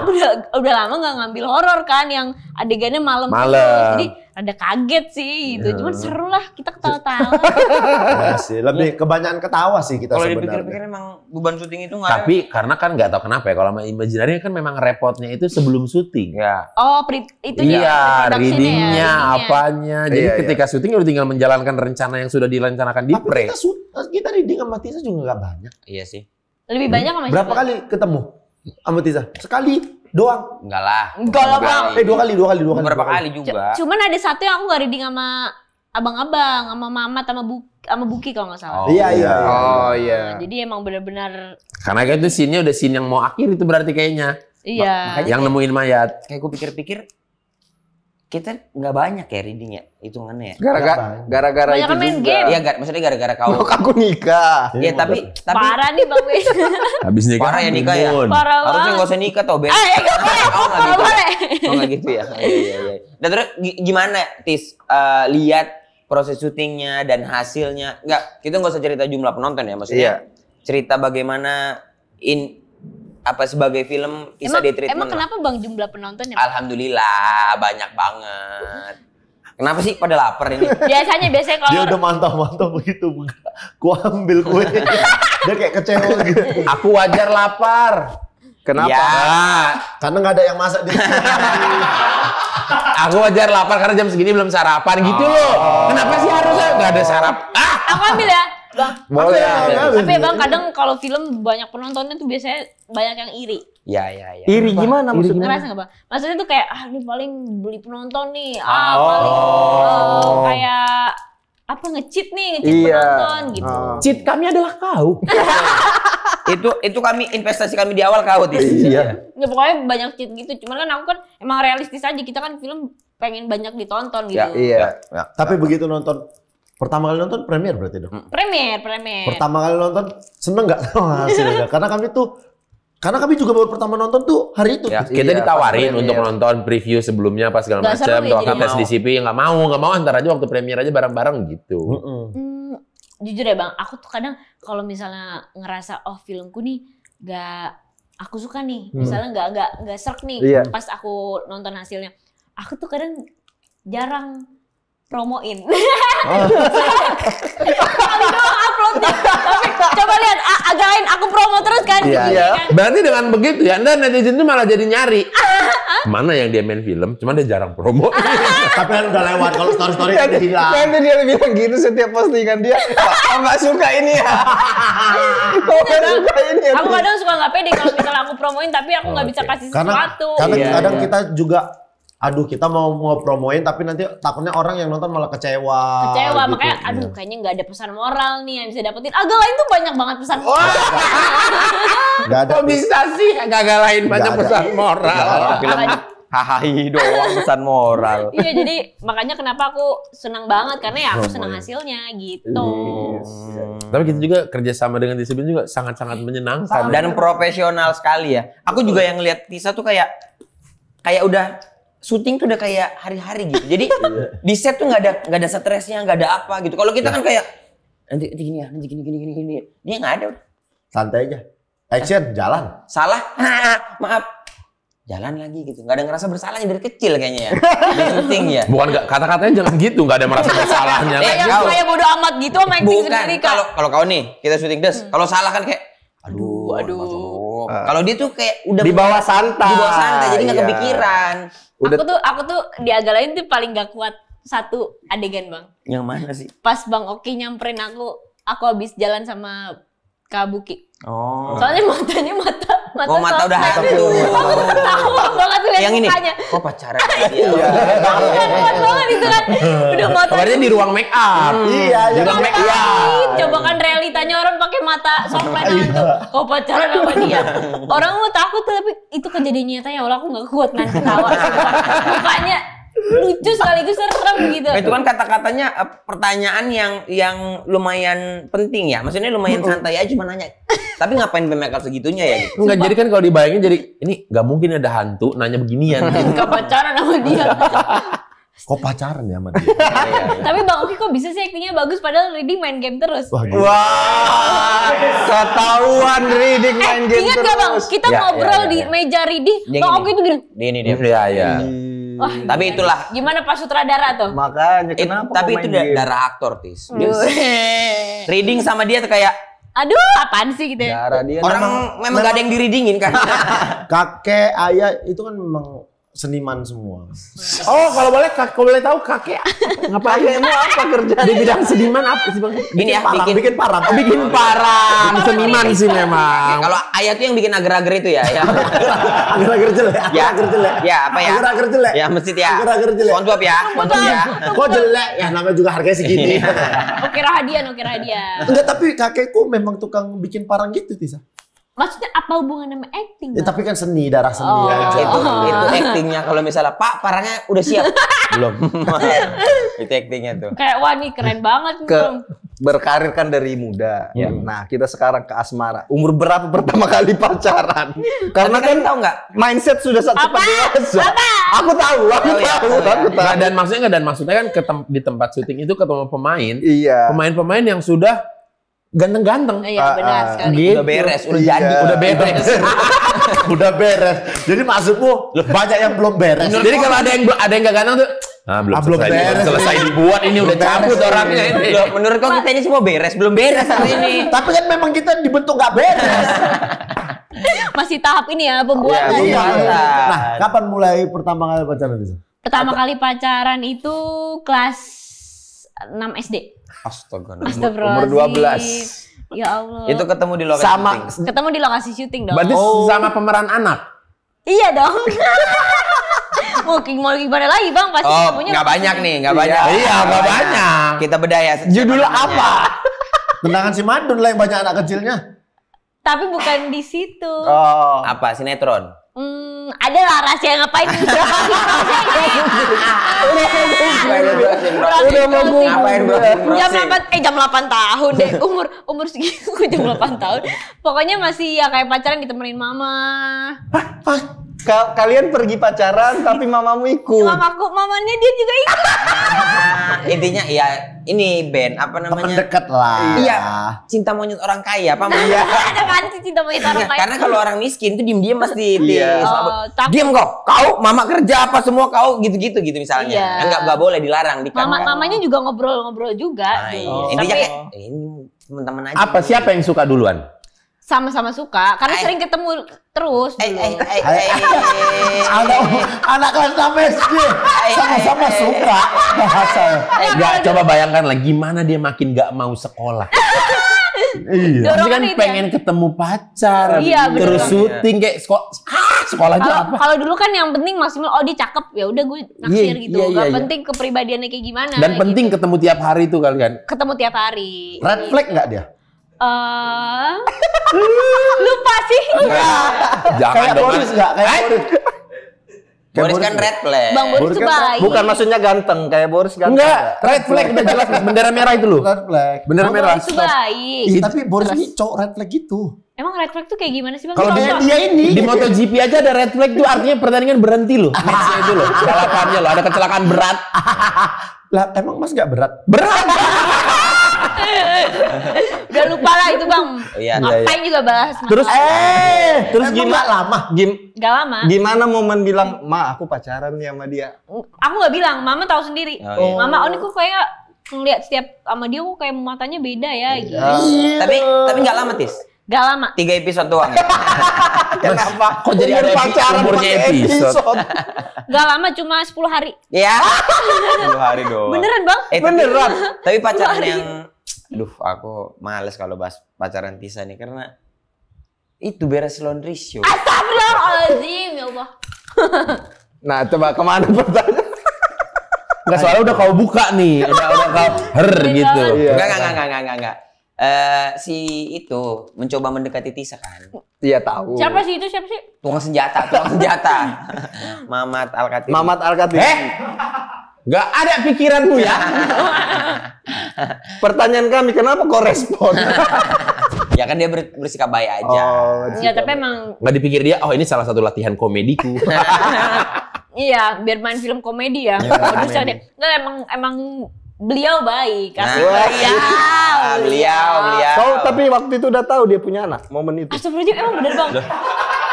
Aku udah lama nggak ngambil horor kan yang adegannya malam. Malam. Jadi ada kaget sih gitu. Cuman seru lah kita ketawa-tawa. Ya sih, lebih kebanyakan ketawa sih kita Kalau sebenarnya. dipikir-pikir emang beban syuting itu nggak ada. Tapi karena kan nggak tahu kenapa ya kalau sama Imaginary kan memang repotnya itu sebelum syuting. Ya. Oh, itunya Iya, production-nya ya, readingnya, readingnya. apanya. Jadi Iya, ketika syuting udah tinggal menjalankan rencana yang sudah direncanakan di Tapi pre. kita reading sama Tisa juga nggak banyak. Iya sih. Lebih banyak sama Berapa siapa? kali ketemu sama Tisa? Sekali doang. Enggak lah. Enggak lah, Bang. Dua kali. Beberapa kali juga. Cuman ada satu yang aku gak reading sama abang-abang, sama Mamat, sama Buki kalau nggak salah. Iya. Oh iya. Nah, jadi emang benar-benar Karena kan itu scene-nya udah scene yang mau akhir itu berarti kayaknya. iya. Yang nemuin mayat. Kayak gue pikir-pikir kita nggak banyak ya readingnya hitungannya. Gara-gara Banyak itu kan main juga. game. Iya, maksudnya gara-gara kau. Aku nikah. Iya, tapi Parah nih Bang Wis. Habis nikah. parah ya nikah ya. honeymoon. Parah Harusnya banget. nggak usah nikah tau, Ben. Ah, ya nggak boleh. Oh, nggak Nggak gitu. boleh. Oh, nggak gitu ya. Iya. Dan terus gimana, Tis? Lihat proses syutingnya dan hasilnya. Nggak, kita nggak usah cerita jumlah penonton ya, maksudnya. Iya. Cerita bagaimana sebagai film bisa di-treatment. Emang lah. kenapa Bang jumlah penontonnya? Alhamdulillah banyak banget. Kenapa sih pada lapar ini? Biasanya Dia kalau udah mantap begitu. Gua ambil kue. Dia kayak kecewa gitu. Aku wajar lapar. Kenapa? Ya, Karena nggak ada yang masak di Aku wajar lapar karena jam segini belum sarapan gitu loh. Kenapa sih harusnya nggak ada sarap? aku ambil ya, Bang. Boleh. Tapi ya Bang, kadang kalau film banyak penontonnya tuh biasanya banyak yang iri. ya. Iri gimana maksudnya? Ngerasa nggak Bang? Maksudnya tuh kayak, ini paling beli penonton nih. Paling kayak apa nge-cheat penonton gitu. Cheat kami adalah kau. Itu kami investasi kami di awal kau Tis. Iya. Ya pokoknya banyak cheat gitu. Cuman kan aku kan emang realistis aja. Kita kan film pengen banyak ditonton gitu. Iya. Tapi begitu nonton pertama kali nonton premier berarti dong. Premier. Pertama kali nonton seneng nggak sama hasilnya? Karena kami juga baru pertama nonton tuh hari itu. Ya. Kita ditawarin pas untuk premier. nonton preview sebelumnya pas segala Nggak seru macam. ya Doa jadi tes mau. di CP nggak mau antar aja waktu premier aja bareng-bareng gitu. Jujur ya Bang, aku tuh kadang kalau misalnya ngerasa filmku nih aku suka nih, misalnya nggak serk nih Iya. pas aku nonton hasilnya, aku tuh kadang jarang promoin. Kali doang uploadnya. Tapi coba lihat, agak lain aku promo terus kan. Iya. gitu, kan? Berarti dengan begitu ya, Anda netizen itu malah jadi nyari. Mana yang dia main film, cuma dia jarang promo. Tapi kan udah lewat kalau story udah hilang. Nanti dia bilang gitu setiap postingan dia. Kok nggak suka ini ya? Kok nggak suka ini ya? Aku kadang suka nggak pede kalau misalnya aku promoin tapi aku nggak bisa kasih sesuatu. Karena kadang kita juga kita mau promoin tapi nanti takutnya orang yang nonton malah kecewa. Kecewa, gitu. makanya kayaknya nggak ada pesan moral nih yang bisa dapetin. Agak lain tuh banyak banget pesan moral. Nggak ada. Kok bisa sih gagal lain banyak ada. pesan moral. Film hahaha doang pesan moral. Iya, jadi makanya kenapa aku senang banget karena ya aku senang hasilnya gitu. Tapi kita juga kerjasama dengan disiplin juga sangat-sangat menyenangkan. Dan profesional sekali ya. Aku juga yang lihat Tisa tuh kayak udah syuting tuh udah kayak hari-hari gitu. Jadi di set tuh nggak ada stresnya, nggak ada apa gitu. Kalau kita kan kayak nanti gini ya, nanti gini. Dia nggak ada. Santai aja. Action, jalan. Salah, maaf. Jalan lagi gitu. Nggak ada ngerasa bersalahnya dari kecil kayaknya ya. Di syuting ya. Bukan kata-katanya jangan gitu, nggak ada merasa bersalahnya. Kayak bodo amat gitu sama acting Bukan. sendiri Kak. Kalau kau nih, kita syuting des. Kalau salah kan kayak aduh. Kalau dia tuh kayak udah Di bawah santai. Di bawah santai, jadi nggak Iya. kepikiran. Aku tuh di agak lain tuh paling gak kuat satu adegan Bang. Yang mana sih? Pas Bang Oki nyamperin aku habis jalan sama Kak Buki. Oh. Soalnya matanya mata Mata udah sosmed. hantu. Aku tuh ketawa banget lihat Yang ini, mukanya. kok pacaran sama dia? Aku kan kuat banget itu kan. Udah mata. Kabarnya di ruang make up. Iya, Di ruang make up. Coba kan realitanya orang pakai mata sosmed hantu. Kau pacaran sama dia. Orang mau takut tapi itu kejadian nyata ya Allah, aku gak kuat nahan ketawa. Mukanya lucu sekaligus serem gitu. Itu kan kata-katanya pertanyaan yang lumayan penting ya. Maksudnya lumayan santai aja cuma nanya. Tapi ngapain Bemekal segitunya ya gitu. Enggak, jadi kan kalau dibayangin jadi ini nggak mungkin ada hantu nanya beginian. Gak pacaran sama dia. Kok pacaran ya sama dia? Tapi Bang Oki kok bisa sih aktingnya bagus padahal Reading main game terus. Wah, gitu. Wah, ketahuan Reading main game Ingat terus. gak Bang, kita ngobrol di meja Reading, Dia Bang gini. Oki tuh gini. Ini dia. Iya, iya. Wah, Tapi itulah. gimana Pak Sutradara tuh? Makanya kenapa Tapi kok itu main game? darah aktor, Tis. Reading sama dia tuh kayak Aduh, apaan sih gitu ya? Darah dia orang memang gak ada yang direadingin kan. Kakek, ayah itu kan memang seniman semua. Oh, kalau boleh tahu kakek ngapain? mau apa kerja? Di bidang seniman apa sih Bang? Gini ya, bikin parang. Bikin parang, seniman sih memang. Kalau ayah tuh yang bikin agar-agar itu ya. Agar-agar jelek. Ya, Agar-agar jelek. ya apa ya? Agar-agar jelek. Ya masjid ya. Agar-agar jelek. SpongeBob ya. SpongeBob ya. Kok jelek? Ya namanya juga harganya segini. Oke hadiah. Enggak, tapi kakekku memang tukang bikin parang gitu, Tisa. Maksudnya apa hubungan sama acting? Ya, Bang? tapi kan seni, darah seni Oh. aja. Itu actingnya kalau misalnya Pak parangnya udah siap. Belum. Itu actingnya tuh. Kayak wah nih keren banget nih, Ke Bang. berkarir kan dari muda. Ya. Nah, kita sekarang ke asmara. Umur berapa pertama kali pacaran? Karena Tapi kan tahu nggak? mindset sudah cepat dewasa. Aku tahu, Oh, iya. aku tahu. Dan maksudnya kan di tempat syuting itu ketemu pemain. Iya. Pemain-pemain yang sudah ganteng-ganteng. Iya benar sekali. Gitu. Udah beres, udah Iya. jadi. Udah beres. Udah beres. Jadi maksudmu banyak yang belum beres. Jadi kalau ada yang gak ganteng tuh, belum beres. selesai dibuat, ini udah cabut beres. orangnya ini. Loh, menurut kau kita ini semua beres, belum beres hari ini. Tapi kan memang kita dibentuk gak beres. Masih tahap ini ya pembuatan. Iya, ya. Nah, kapan mulai pertama kali pacaran, Tisa? Pertama kali pacaran itu kelas 6 SD. Astaga. Astagfirullahaladzim. Umur 12. Ya Allah. Itu ketemu di lokasi syuting. Ketemu di lokasi syuting dong. Berarti sama pemeran anak. Iya dong. mau gimana lagi Bang? Pasti Oh, ketemunya nggak banyak nih, nggak banyak. Iya, nggak banyak. Kita bedah ya. Judul apa? Tendangan si Madun lah yang banyak anak kecilnya. Tapi bukan di situ. Oh. Apa? Sinetron. Ada lah rahasia ngapain juga. Udah mau ngapain jam 8 tahun deh. Umur segitu jam 8 tahun. Pokoknya masih ya kayak pacaran ditemenin mama. Kalian pergi pacaran tapi mamamu ikut. Mamanya dia juga ikut. Intinya ya ini band apa namanya? Mendekat lah. Iya, cinta monyet orang kaya, paham? Iya. Ada kan sih cinta monyet orang kaya. Karena kalau orang miskin tuh diem-diem pasti Iya. takut. diem kau, mama kerja apa semua kau gitu misalnya. Iya. Enggak boleh dilarang Mamanya juga ngobrol-ngobrol juga. Nah, tuh. iya. Intinya Sampai kayak ini teman-teman aja. Apa siapa yang suka duluan? sama-sama suka karena sering ketemu terus dulu. Anak kelas 6 SD sama-sama suka bahasa. Nggak, coba bayangkan lah gimana dia makin nggak mau sekolah. Iya. Pasti kan Dorongan pengen ketemu pacar, Iya, bener terus banget. syuting kayak sekolah aja apa? Kalau dulu kan yang penting maksimal dia cakep ya udah gue naksir Iya, gitu. iya, Gak iya. penting kepribadiannya kayak gimana. Dan gitu. penting ketemu tiap hari itu kalian. Ketemu tiap hari. Red flag nggak dia? Lupa sih. Jangan Kayak dong. Boris nggak? Kayak Boris. Boris kan red flag. Bang Boris tuh baik. Bukan maksudnya ganteng kayak Boris ganteng. Enggak, red flag udah jelas bendera merah itu loh. Red flag. Bendera Bang merah. Boris tuh baik. Ih, tapi Boris ini cowok red flag gitu. Emang red flag tuh kayak gimana sih Bang? Kalau Contoh. Kayak dia ini. Di MotoGP aja ada red flag tuh artinya pertandingan berhenti loh. Match-nya itu loh, balapannya loh, ada kecelakaan berat. Lah emang Mas nggak berat? Berat. Udah lupa lah itu Bang. Iya, Ngapain juga bahas masalah. Terus gimana lama? Gak lama. Gimana momen bilang, "Ma, aku pacaran nih sama dia." Aku gak bilang, Mama tahu sendiri. Oh, iya. Mama, ini kok kayak ngeliat setiap sama dia kok kayak matanya beda ya gitu. Tapi nggak lama Tis. Gak lama. 3 episode doang. Kenapa? Kok jadi ada pacaran umurnya pakai episode? Gak lama cuma 10 hari. Ya. 10 hari doang. Beneran Bang? Beneran. Tapi pacaran yang aku males kalau bahas pacaran Tisa nih karena itu beres laundry show. Astagfirullahaladzim ya Allah. Nah, coba kemana pertanyaan? Enggak, soalnya udah kau buka nih, udah kau gitu. Iya. Enggak. Si itu mencoba mendekati Tisa kan. Iya tahu. Siapa sih itu? Siapa sih? Tukang senjata. Mamat Al-Khatib. Mamat Al-Khatib. Nggak ada pikiranmu ya. Pertanyaan kami, kenapa kok respon? Ya kan dia bersikap baik aja. Enggak, tapi emang Nggak dipikir dia, oh ini salah satu latihan komediku. iya, biar main film komedi ya. Produser dia. Enggak, emang beliau baik. Kasih Beliau. Kau tapi waktu itu udah tahu dia punya anak momen itu. Astagfirullahaladzim, emang bener bang.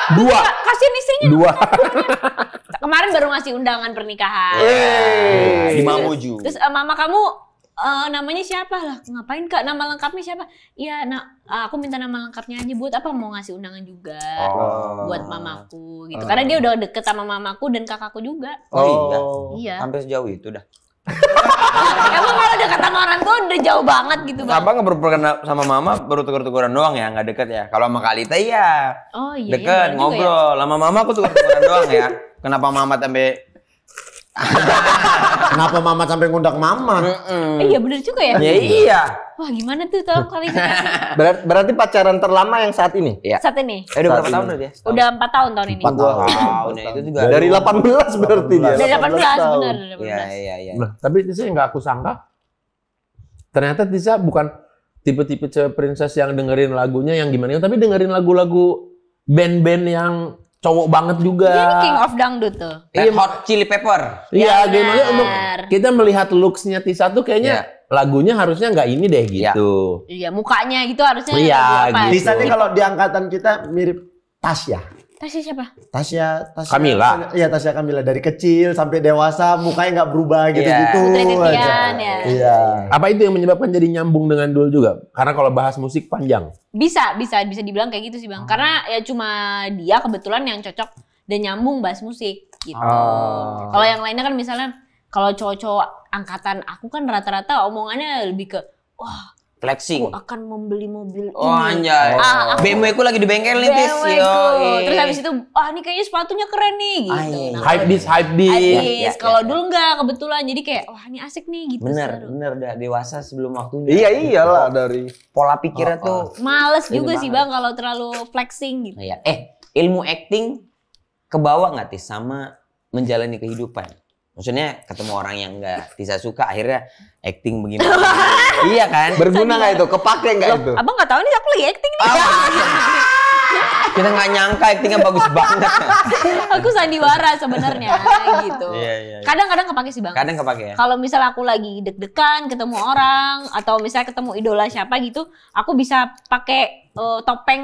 2. Kasihin istrinya. 2. Kemarin baru ngasih undangan pernikahan. Di Mamuju. Terus mama kamu namanya siapa lah? Ngapain kak? Nama lengkapnya siapa? Iya, aku minta nama lengkapnya aja buat apa? Mau ngasih undangan juga buat mamaku gitu. Karena dia udah deket sama mamaku dan kakakku juga. Iya. Sampai sejauh itu dah. Emang kalau deket sama orang tua udah jauh banget gitu bang. Abang baru perkenal sama mama baru tuker-tukeran doang ya, nggak deket ya. Kalau sama Kalita iya. Oh iya. Deket, ngobrol. Sama mama aku tuker-tukeran doang ya. Kenapa mama sampai Kenapa mama sampai ngundang mama? Iya bener juga ya. Ya iya. Wah gimana tuh tolong kali ini. Berarti pacaran terlama yang saat ini? Iya. Saat ini. Udah berapa tahun udah dia? Udah 4 tahun ini. 4 tahun. Wow, nah itu juga. Dari 18 berarti dia. Dari 18 tahun. bener. Iya. Nah, tapi Tisa yang nggak aku sangka, ternyata Tisa bukan tipe-tipe cewek princess yang dengerin lagunya yang gimana, tapi dengerin lagu-lagu band-band yang cowok banget juga. Dia ini king of dangdut tuh. Red Hot Chili Pepper. Iya, Ya, gimana benar. untuk kita melihat looks-nya Tisa tuh kayaknya lagunya harusnya nggak ini deh gitu. Iya mukanya gitu harusnya. Iya, lagu apa? gitu. Lisa nih kalau di angkatan kita mirip Tasya. Tasya siapa? Tasya Kamila. Iya, Tasya Kamila, dari kecil sampai dewasa mukanya nggak berubah gitu-gitu. Putri Titian aja. ya. Iya. Apa itu yang menyebabkan jadi nyambung dengan Dul juga? Karena kalau bahas musik panjang. Bisa dibilang kayak gitu sih bang. Karena ya cuma dia kebetulan yang cocok dan nyambung bahas musik gitu. Kalau yang lainnya kan misalnya kalau cowok-cowok angkatan aku kan rata-rata omongannya lebih ke wah Flexing. aku akan membeli mobil Oh ini. anjay. Aku- BMW ku lagi di bengkel nih, Tis. BMW Yo. ku. Terus habis itu ini kayaknya sepatunya keren nih gitu. iya. Nah, Hype this. Iya, kalau iya. dulu enggak kebetulan jadi kayak wah ini asik nih gitu. seru. Bener udah dewasa sebelum waktunya. Iya iyalah dari Pola pikirnya tuh. Males Ini juga sih banget. bang kalau terlalu flexing gitu. Iya. Ilmu acting kebawa nggak Tis sama menjalani kehidupan? Maksudnya ketemu orang yang nggak Tisa suka, akhirnya acting bagaimana? Iya kan? berguna nggak itu? Kepake nggak itu? Abang nggak tahu nih aku lagi acting nih. Kita nggak nyangka actingnya bagus banget. Aku sandiwara sebenarnya gitu. Iya. Kadang-kadang kepake sih bang. Kadang kepake ya. Kalau misal aku lagi deg-degan ketemu orang atau misalnya ketemu idola siapa gitu, aku bisa pakai topeng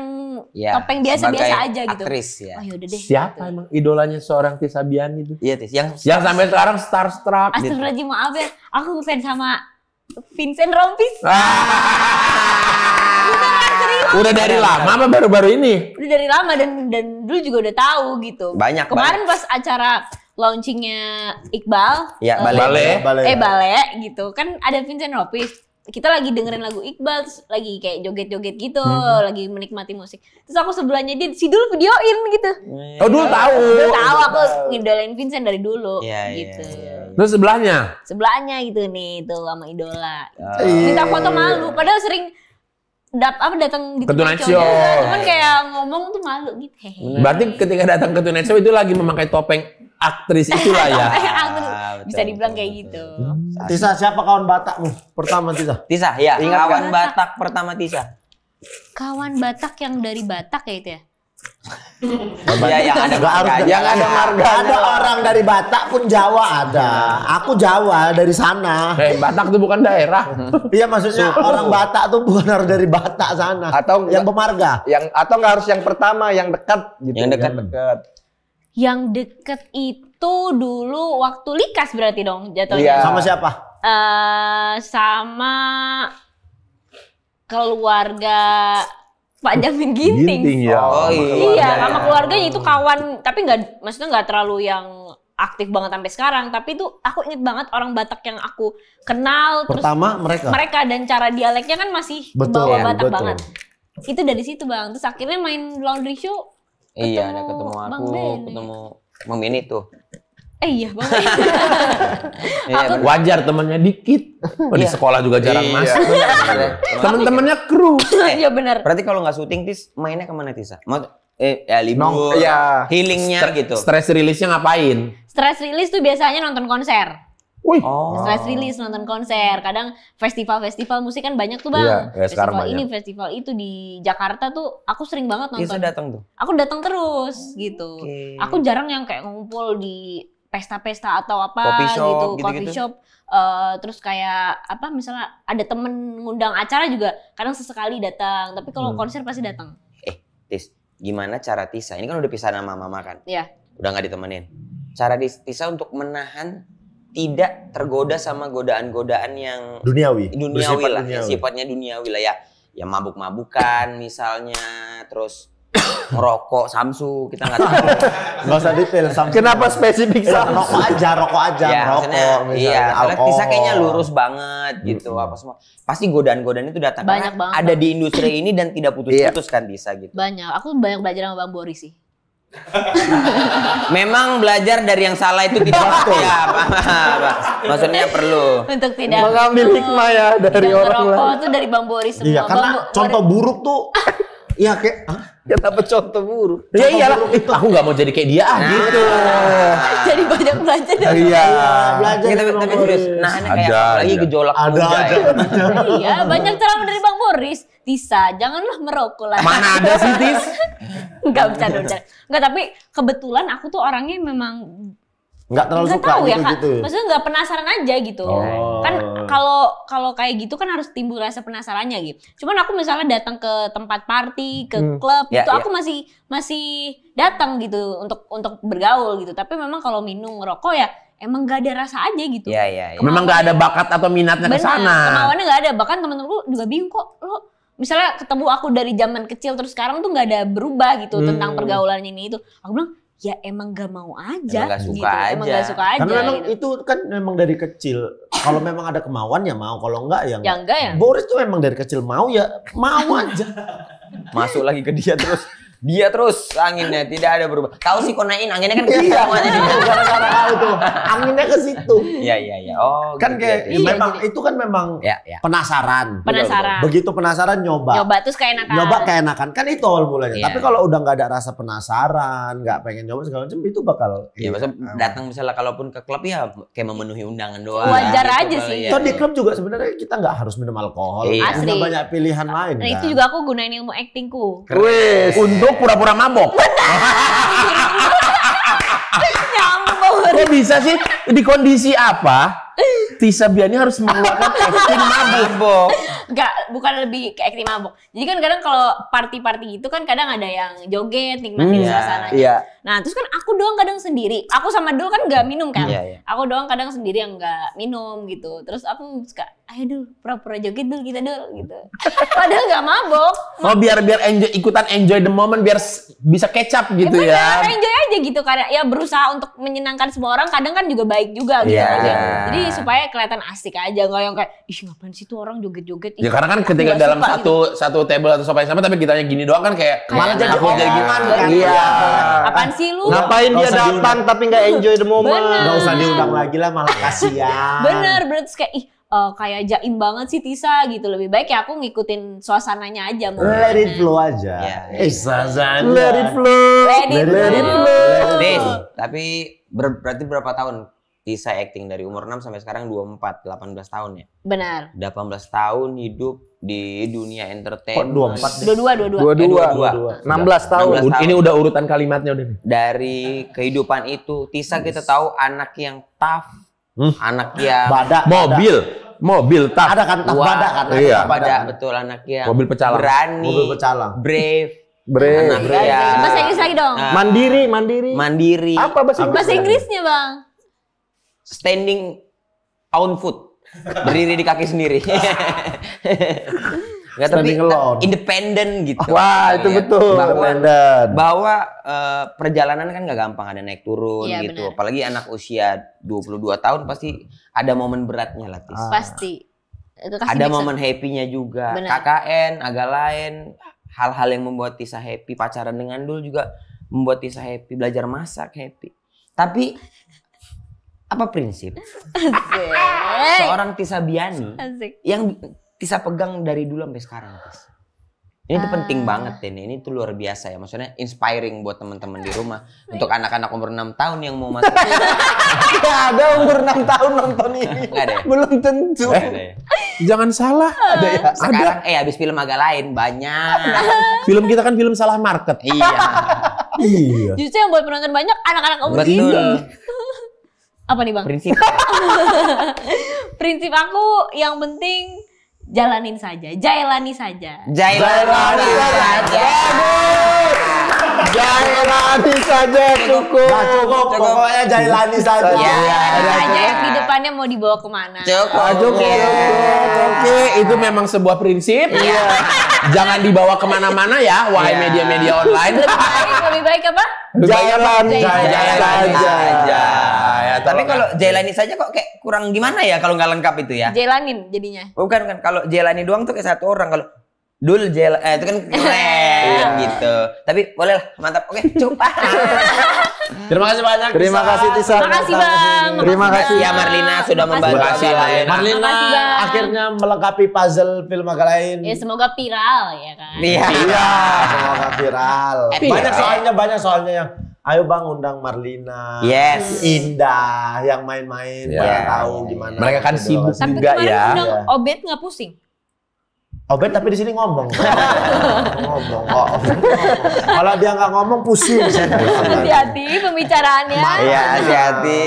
Iya, topeng biasa-biasa sebagai aja gitu. Aktris ya. Oh yaudah deh. Siapa emang idolanya seorang Tisa Bian itu? Iya Tis. Yang Yang sampai sekarang starstruck. Astagfirullahaladzim maaf ya, aku ngefans sama Vincent Rompis. Udah dari lama apa baru-baru ini? Udah dari lama dan dulu juga udah tahu gitu. Banyak, Kemarin pas acara launchingnya Iqbal, ya Bale. Bale gitu kan ada Vincent Rompis. Kita lagi dengerin lagu Iqbal, terus lagi kayak joget-joget gitu, lagi menikmati musik. Terus aku sebelahnya dia, si Dul videoin gitu. Oh dulu tahu. Dul tahu aku ngidolain Vincent dari dulu Iya, gitu. Terus sebelahnya? Sebelahnya gitu nih tuh sama idola. Oh. Minta foto malu, padahal sering datang di Ke Tonight Show. Cuman kayak ngomong tuh malu gitu. Hehe. Berarti ketika datang ke Tonight Show itu lagi memakai topeng aktris itulah ya. Bisa dibilang kayak gitu. Tisa, siapa kawan Batakmu pertama Tisa? Tisa, ya. Kawan Batak pertama Tisa. Kawan Batak yang dari Batak ya itu ya? Iya, yang ada marganya. Yang ada marga. Ada orang dari Batak pun Jawa ada. Aku Jawa dari sana. Batak itu bukan daerah. Iya maksudnya orang Batak tuh bukan harus dari Batak sana. Atau yang pemarga. Atau nggak harus yang pertama, yang dekat gitu. Yang dekat. Yang deket itu dulu waktu Likas berarti dong jatuhnya. Iya. Sama siapa? Sama keluarga Pak Jamin Ginting. ya. Oh Iya, sama keluarganya itu kawan, tapi maksudnya nggak terlalu yang aktif banget sampai sekarang. Tapi itu aku inget banget orang Batak yang aku kenal. Pertama terus mereka. dan cara dialeknya kan masih Betul, bawa ya, Batak betul. banget. Itu dari situ bang. Terus akhirnya main laundry show. Iya, ada ketemu Bang aku, Bene. ketemu Memini tuh. Iya bang. Iya, Wajar temannya dikit. Oh, di sekolah juga jarang masuk. Temen-temennya kru. Iya benar. Berarti kalau nggak syuting Tis, mainnya kemana Tisa? Ya libur, Iya. healingnya gitu. Stress release-nya ngapain? Stress release tuh biasanya nonton konser. Wih. Stress release nonton konser. Kadang festival-festival musik kan banyak tuh Iya, Bang. ya sekarang Festival ini, banyak. festival itu di Jakarta tuh aku sering banget Tisa nonton. datang tuh. Aku datang terus gitu. Oke. Aku jarang yang kayak ngumpul di pesta-pesta atau apa Coffee shop, gitu, gitu-gitu. coffee shop. Terus kayak apa misalnya ada temen ngundang acara juga kadang sesekali datang. Tapi kalau konser pasti datang. Tis, gimana cara Tisa? Ini kan udah pisah sama mama kan? Iya. Udah nggak ditemenin. Cara Tisa untuk menahan tidak tergoda sama godaan-godaan yang Duniawi. duniawi Bersifat lah, duniawi. sifatnya duniawi lah ya. Ya mabuk-mabukan misalnya, terus ngerokok, samsu, kita nggak tahu. Nggak usah detail. Kenapa spesifik sama? Rokok aja, Ya, maksudnya, rokok misalnya, iya, soalnya alkohol. Tisa kayaknya lurus banget gitu, apa semua. Pasti godaan-godaan itu datang. Banyak Karena banget, ada Bang. di industri ini dan tidak putus-putus kan Tisa gitu. Banyak. Aku banyak belajar sama Bang Boris sih. Memang belajar dari yang salah itu tidak ya, apa. Maksudnya perlu. Untuk tidak Mengambil minum, hikmah ya dari tidak orang merokok lain. itu dari Bang Boris semua. Iya, karena Bang contoh buruk tuh, ya kayak, Kenapa contoh buruk? Ya iyalah, aku nggak mau jadi kayak dia gitu. jadi banyak belajar dari Iya. belajar Tapi Bang serius, Boris. nah ini kayak Ada apalagi aja. gejolak Ada muda aja. ya. Iya, banyak ceramah dari Bang Boris. Tisa, janganlah merokok lah. Mana ada sih Tis? Enggak bercanda. Enggak, tapi kebetulan aku tuh orangnya memang Nggak terlalu nggak suka tahu ya, Kak. gitu. Maksudnya nggak penasaran aja gitu. Oh. Kan kalau kayak gitu kan harus timbul rasa penasarannya gitu. Cuman aku misalnya datang ke tempat party, ke klub Ya, gitu, ya. aku masih datang gitu untuk bergaul gitu. Tapi memang kalau minum ngerokok ya emang gak ada rasa aja gitu. Iya, iya, iya. Memang nggak ada bakat atau minatnya ke Benar, sana. kemauannya nggak ada. Bahkan temen-temenku juga bingung kok lo misalnya ketemu aku dari zaman kecil terus sekarang tuh nggak ada berubah gitu tentang pergaulan ini itu. Aku bilang ya emang gak mau aja. Emang nggak suka gitu. Emang aja. gak suka aja. Karena memang gitu. itu kan memang dari kecil. Kalau memang ada kemauan ya mau, kalau enggak ya Ya enggak ya. Boris tuh memang dari kecil mau ya mau aja. Masuk lagi ke dia terus. Dia terus anginnya tidak ada berubah. Tahu sih konain anginnya kan ke situ Iya, semuanya dia. gara-gara kau tuh anginnya ke situ. Iya, iya, iya. Oh, Kan gitu, kayak gitu. Iya, memang jadi- itu kan memang Ya, ya. penasaran. Penasaran. Begitu penasaran nyoba. Nyoba terus kayak enakan. Nyoba keenakan kan itu awal mulanya. Iya. Tapi kalau udah nggak ada rasa penasaran, nggak pengen nyoba segala macam itu bakal. Ya, masa datang misalnya kalaupun ke klub ya kayak memenuhi undangan doang. Wajar gitu aja kali sih. ya. Toh di klub juga sebenarnya kita nggak harus minum alkohol. Iya. Udah Asli. banyak pilihan lain. Nah kan. itu juga aku gunain ilmu aktingku. Wih, untuk pura-pura mabok. Nyambung. Kok bisa sih? Di kondisi apa? Tisa Biani harus mengeluarkan acting mabuk. Enggak, bukan lebih ke acting mabok. Jadi kan kadang kalau party-party gitu kan kadang ada yang joget, nikmatin suasananya. Iya. Nah, terus kan aku doang kadang sendiri. Aku sama Dul kan nggak minum kan. Iya, iya. Aku doang kadang sendiri yang nggak minum gitu. Terus aku suka, ayo Dul, pura-pura joget Dul kita Dul gitu. Padahal nggak mabok. Oh biar ikutan enjoy the moment biar bisa kecap gitu Bener, ya. enjoy aja gitu karena ya berusaha untuk menyenangkan semua orang kadang kan juga baik juga gitu. Iya. Jadi supaya kelihatan asik aja, nggak yang kayak ih ngapain sih tuh orang joget-joget. Ya Ih, karena kan aku ketika nggak dalam suka gitu. satu table atau sofa yang sama tapi kitanya gini doang kan kayak Malah jadi aku jadi omongan gimana kan. Iya. Apaan sih lu? Ngapain Nggak dia usah datang diundang. tapi nggak enjoy the moment? Bener. Nggak usah diundang lagi lah, malah kasihan. Bener, berarti kayak ih kayak jaim banget sih Tisa gitu. Lebih baik ya aku ngikutin suasananya aja. Let it flow aja. Iya. Sazan. Let it flow. Let it flow. Tis, tapi berarti berapa tahun Tisa acting dari umur 6 sampai sekarang 24, 18 tahun ya? Benar. 18 tahun hidup di dunia Kok entertainment. 24? Dua-dua. Dua-dua. 16 tahun. 16 tahun. Ini udah urutan kalimatnya udah nih. Dari kehidupan itu, Tisa kita tahu anak yang tough, anak yang Badak. Mobil tak. Ada kan tak kuat, badak kan? Iya. Tak badak. betul anak yang Mobil pecalang. berani, Mobil pecalang. brave, Brave. anak yang Bahasa Inggris lagi dong. mandiri, Apa bahasa Bahasa Inggrisnya Bang. standing on foot, berdiri di kaki sendiri. Nggak, tapi Standing alone. independen gitu. Wah, itu Ya, betul. bahwa perjalanan kan nggak gampang, ada naik turun Iya, gitu. benar. Apalagi anak usia 22 tahun pasti ada momen beratnya lah, Tis. Pasti. Itu kasih Ada mix-up. momen happy-nya juga. Benar. KKN, agak lain, hal-hal yang membuat Tisa happy. Pacaran dengan Dul juga membuat Tisa happy. Belajar masak happy. Tapi apa prinsip Asik. seorang Tisa Biani Asik. yang Tisa pegang dari dulu sampai sekarang, Tis? Ini tuh penting banget ini tuh luar biasa ya. Maksudnya inspiring buat teman-teman di rumah. Untuk anak-anak umur 6 tahun yang mau masuk. Nggak ada umur 6 tahun nonton ini. Nggak ada ya? Belum tentu. Nggak ada ya? Jangan salah. Ada ya? Sekarang habis film agak lain banyak. Film kita kan film salah market. Iya. Iya. Justru yang buat penonton banyak anak-anak umur Betul. segini. Apa nih Bang? Prinsip. Prinsip aku yang penting jalanin saja, jailani saja. Jailani saja. Jailani saja cukup. Nah, cukup. Pokoknya jailani saja. Ya, Aja yang di depannya mau dibawa kemana. Cukup. Oke, itu memang sebuah prinsip. Iya. Jangan dibawa kemana-mana ya, wahai media-media online. Lebih baik apa? Jailani saja. Ya, Tapi kalau jailani saja kok kayak kurang gimana ya kalau nggak lengkap itu ya? Jalanin jadinya. Bukan kan, kalau jailani doang tuh kayak satu orang. Kalau Dul jail, itu kan keren gitu. Tapi boleh lah, mantap. Oke, cukup. Terima kasih banyak. Terima kasih Tisa. Makasih Bang. Terima kasih ya Marlina sudah membantu. Makasih, Marlina. Marlina Makasih, Bang. akhirnya melengkapi puzzle film agak lain. Ya semoga viral ya kan. Iya. Iya, semoga viral. Viral. Banyak soalnya yang ayo Bang undang Marlina. Yes. Indah yang main-main Ya. pada tahu gimana. Mereka kan gitu. sibuk. Tapi Enggak kemarin ya. undang Iya. Obet nggak pusing. Obet tapi di sini ngomong. ngomong kok. Kalau dia nggak ngomong pusing. Hati-hati pembicaraannya. Iya, hati-hati.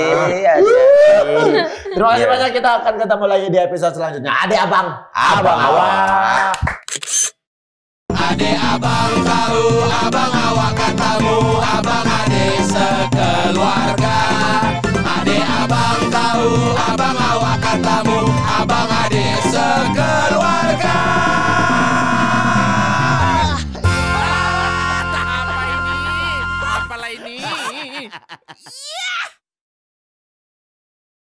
Terima kasih banyak, kita akan ketemu lagi di episode selanjutnya. Adek abang. Abang awak. Adek abang tahu, abang awak katamu, abang adek sekeluarga. Adek abang tahu, abang awak katamu, abang adek sekeluarga. Apa ini? Apalah ini?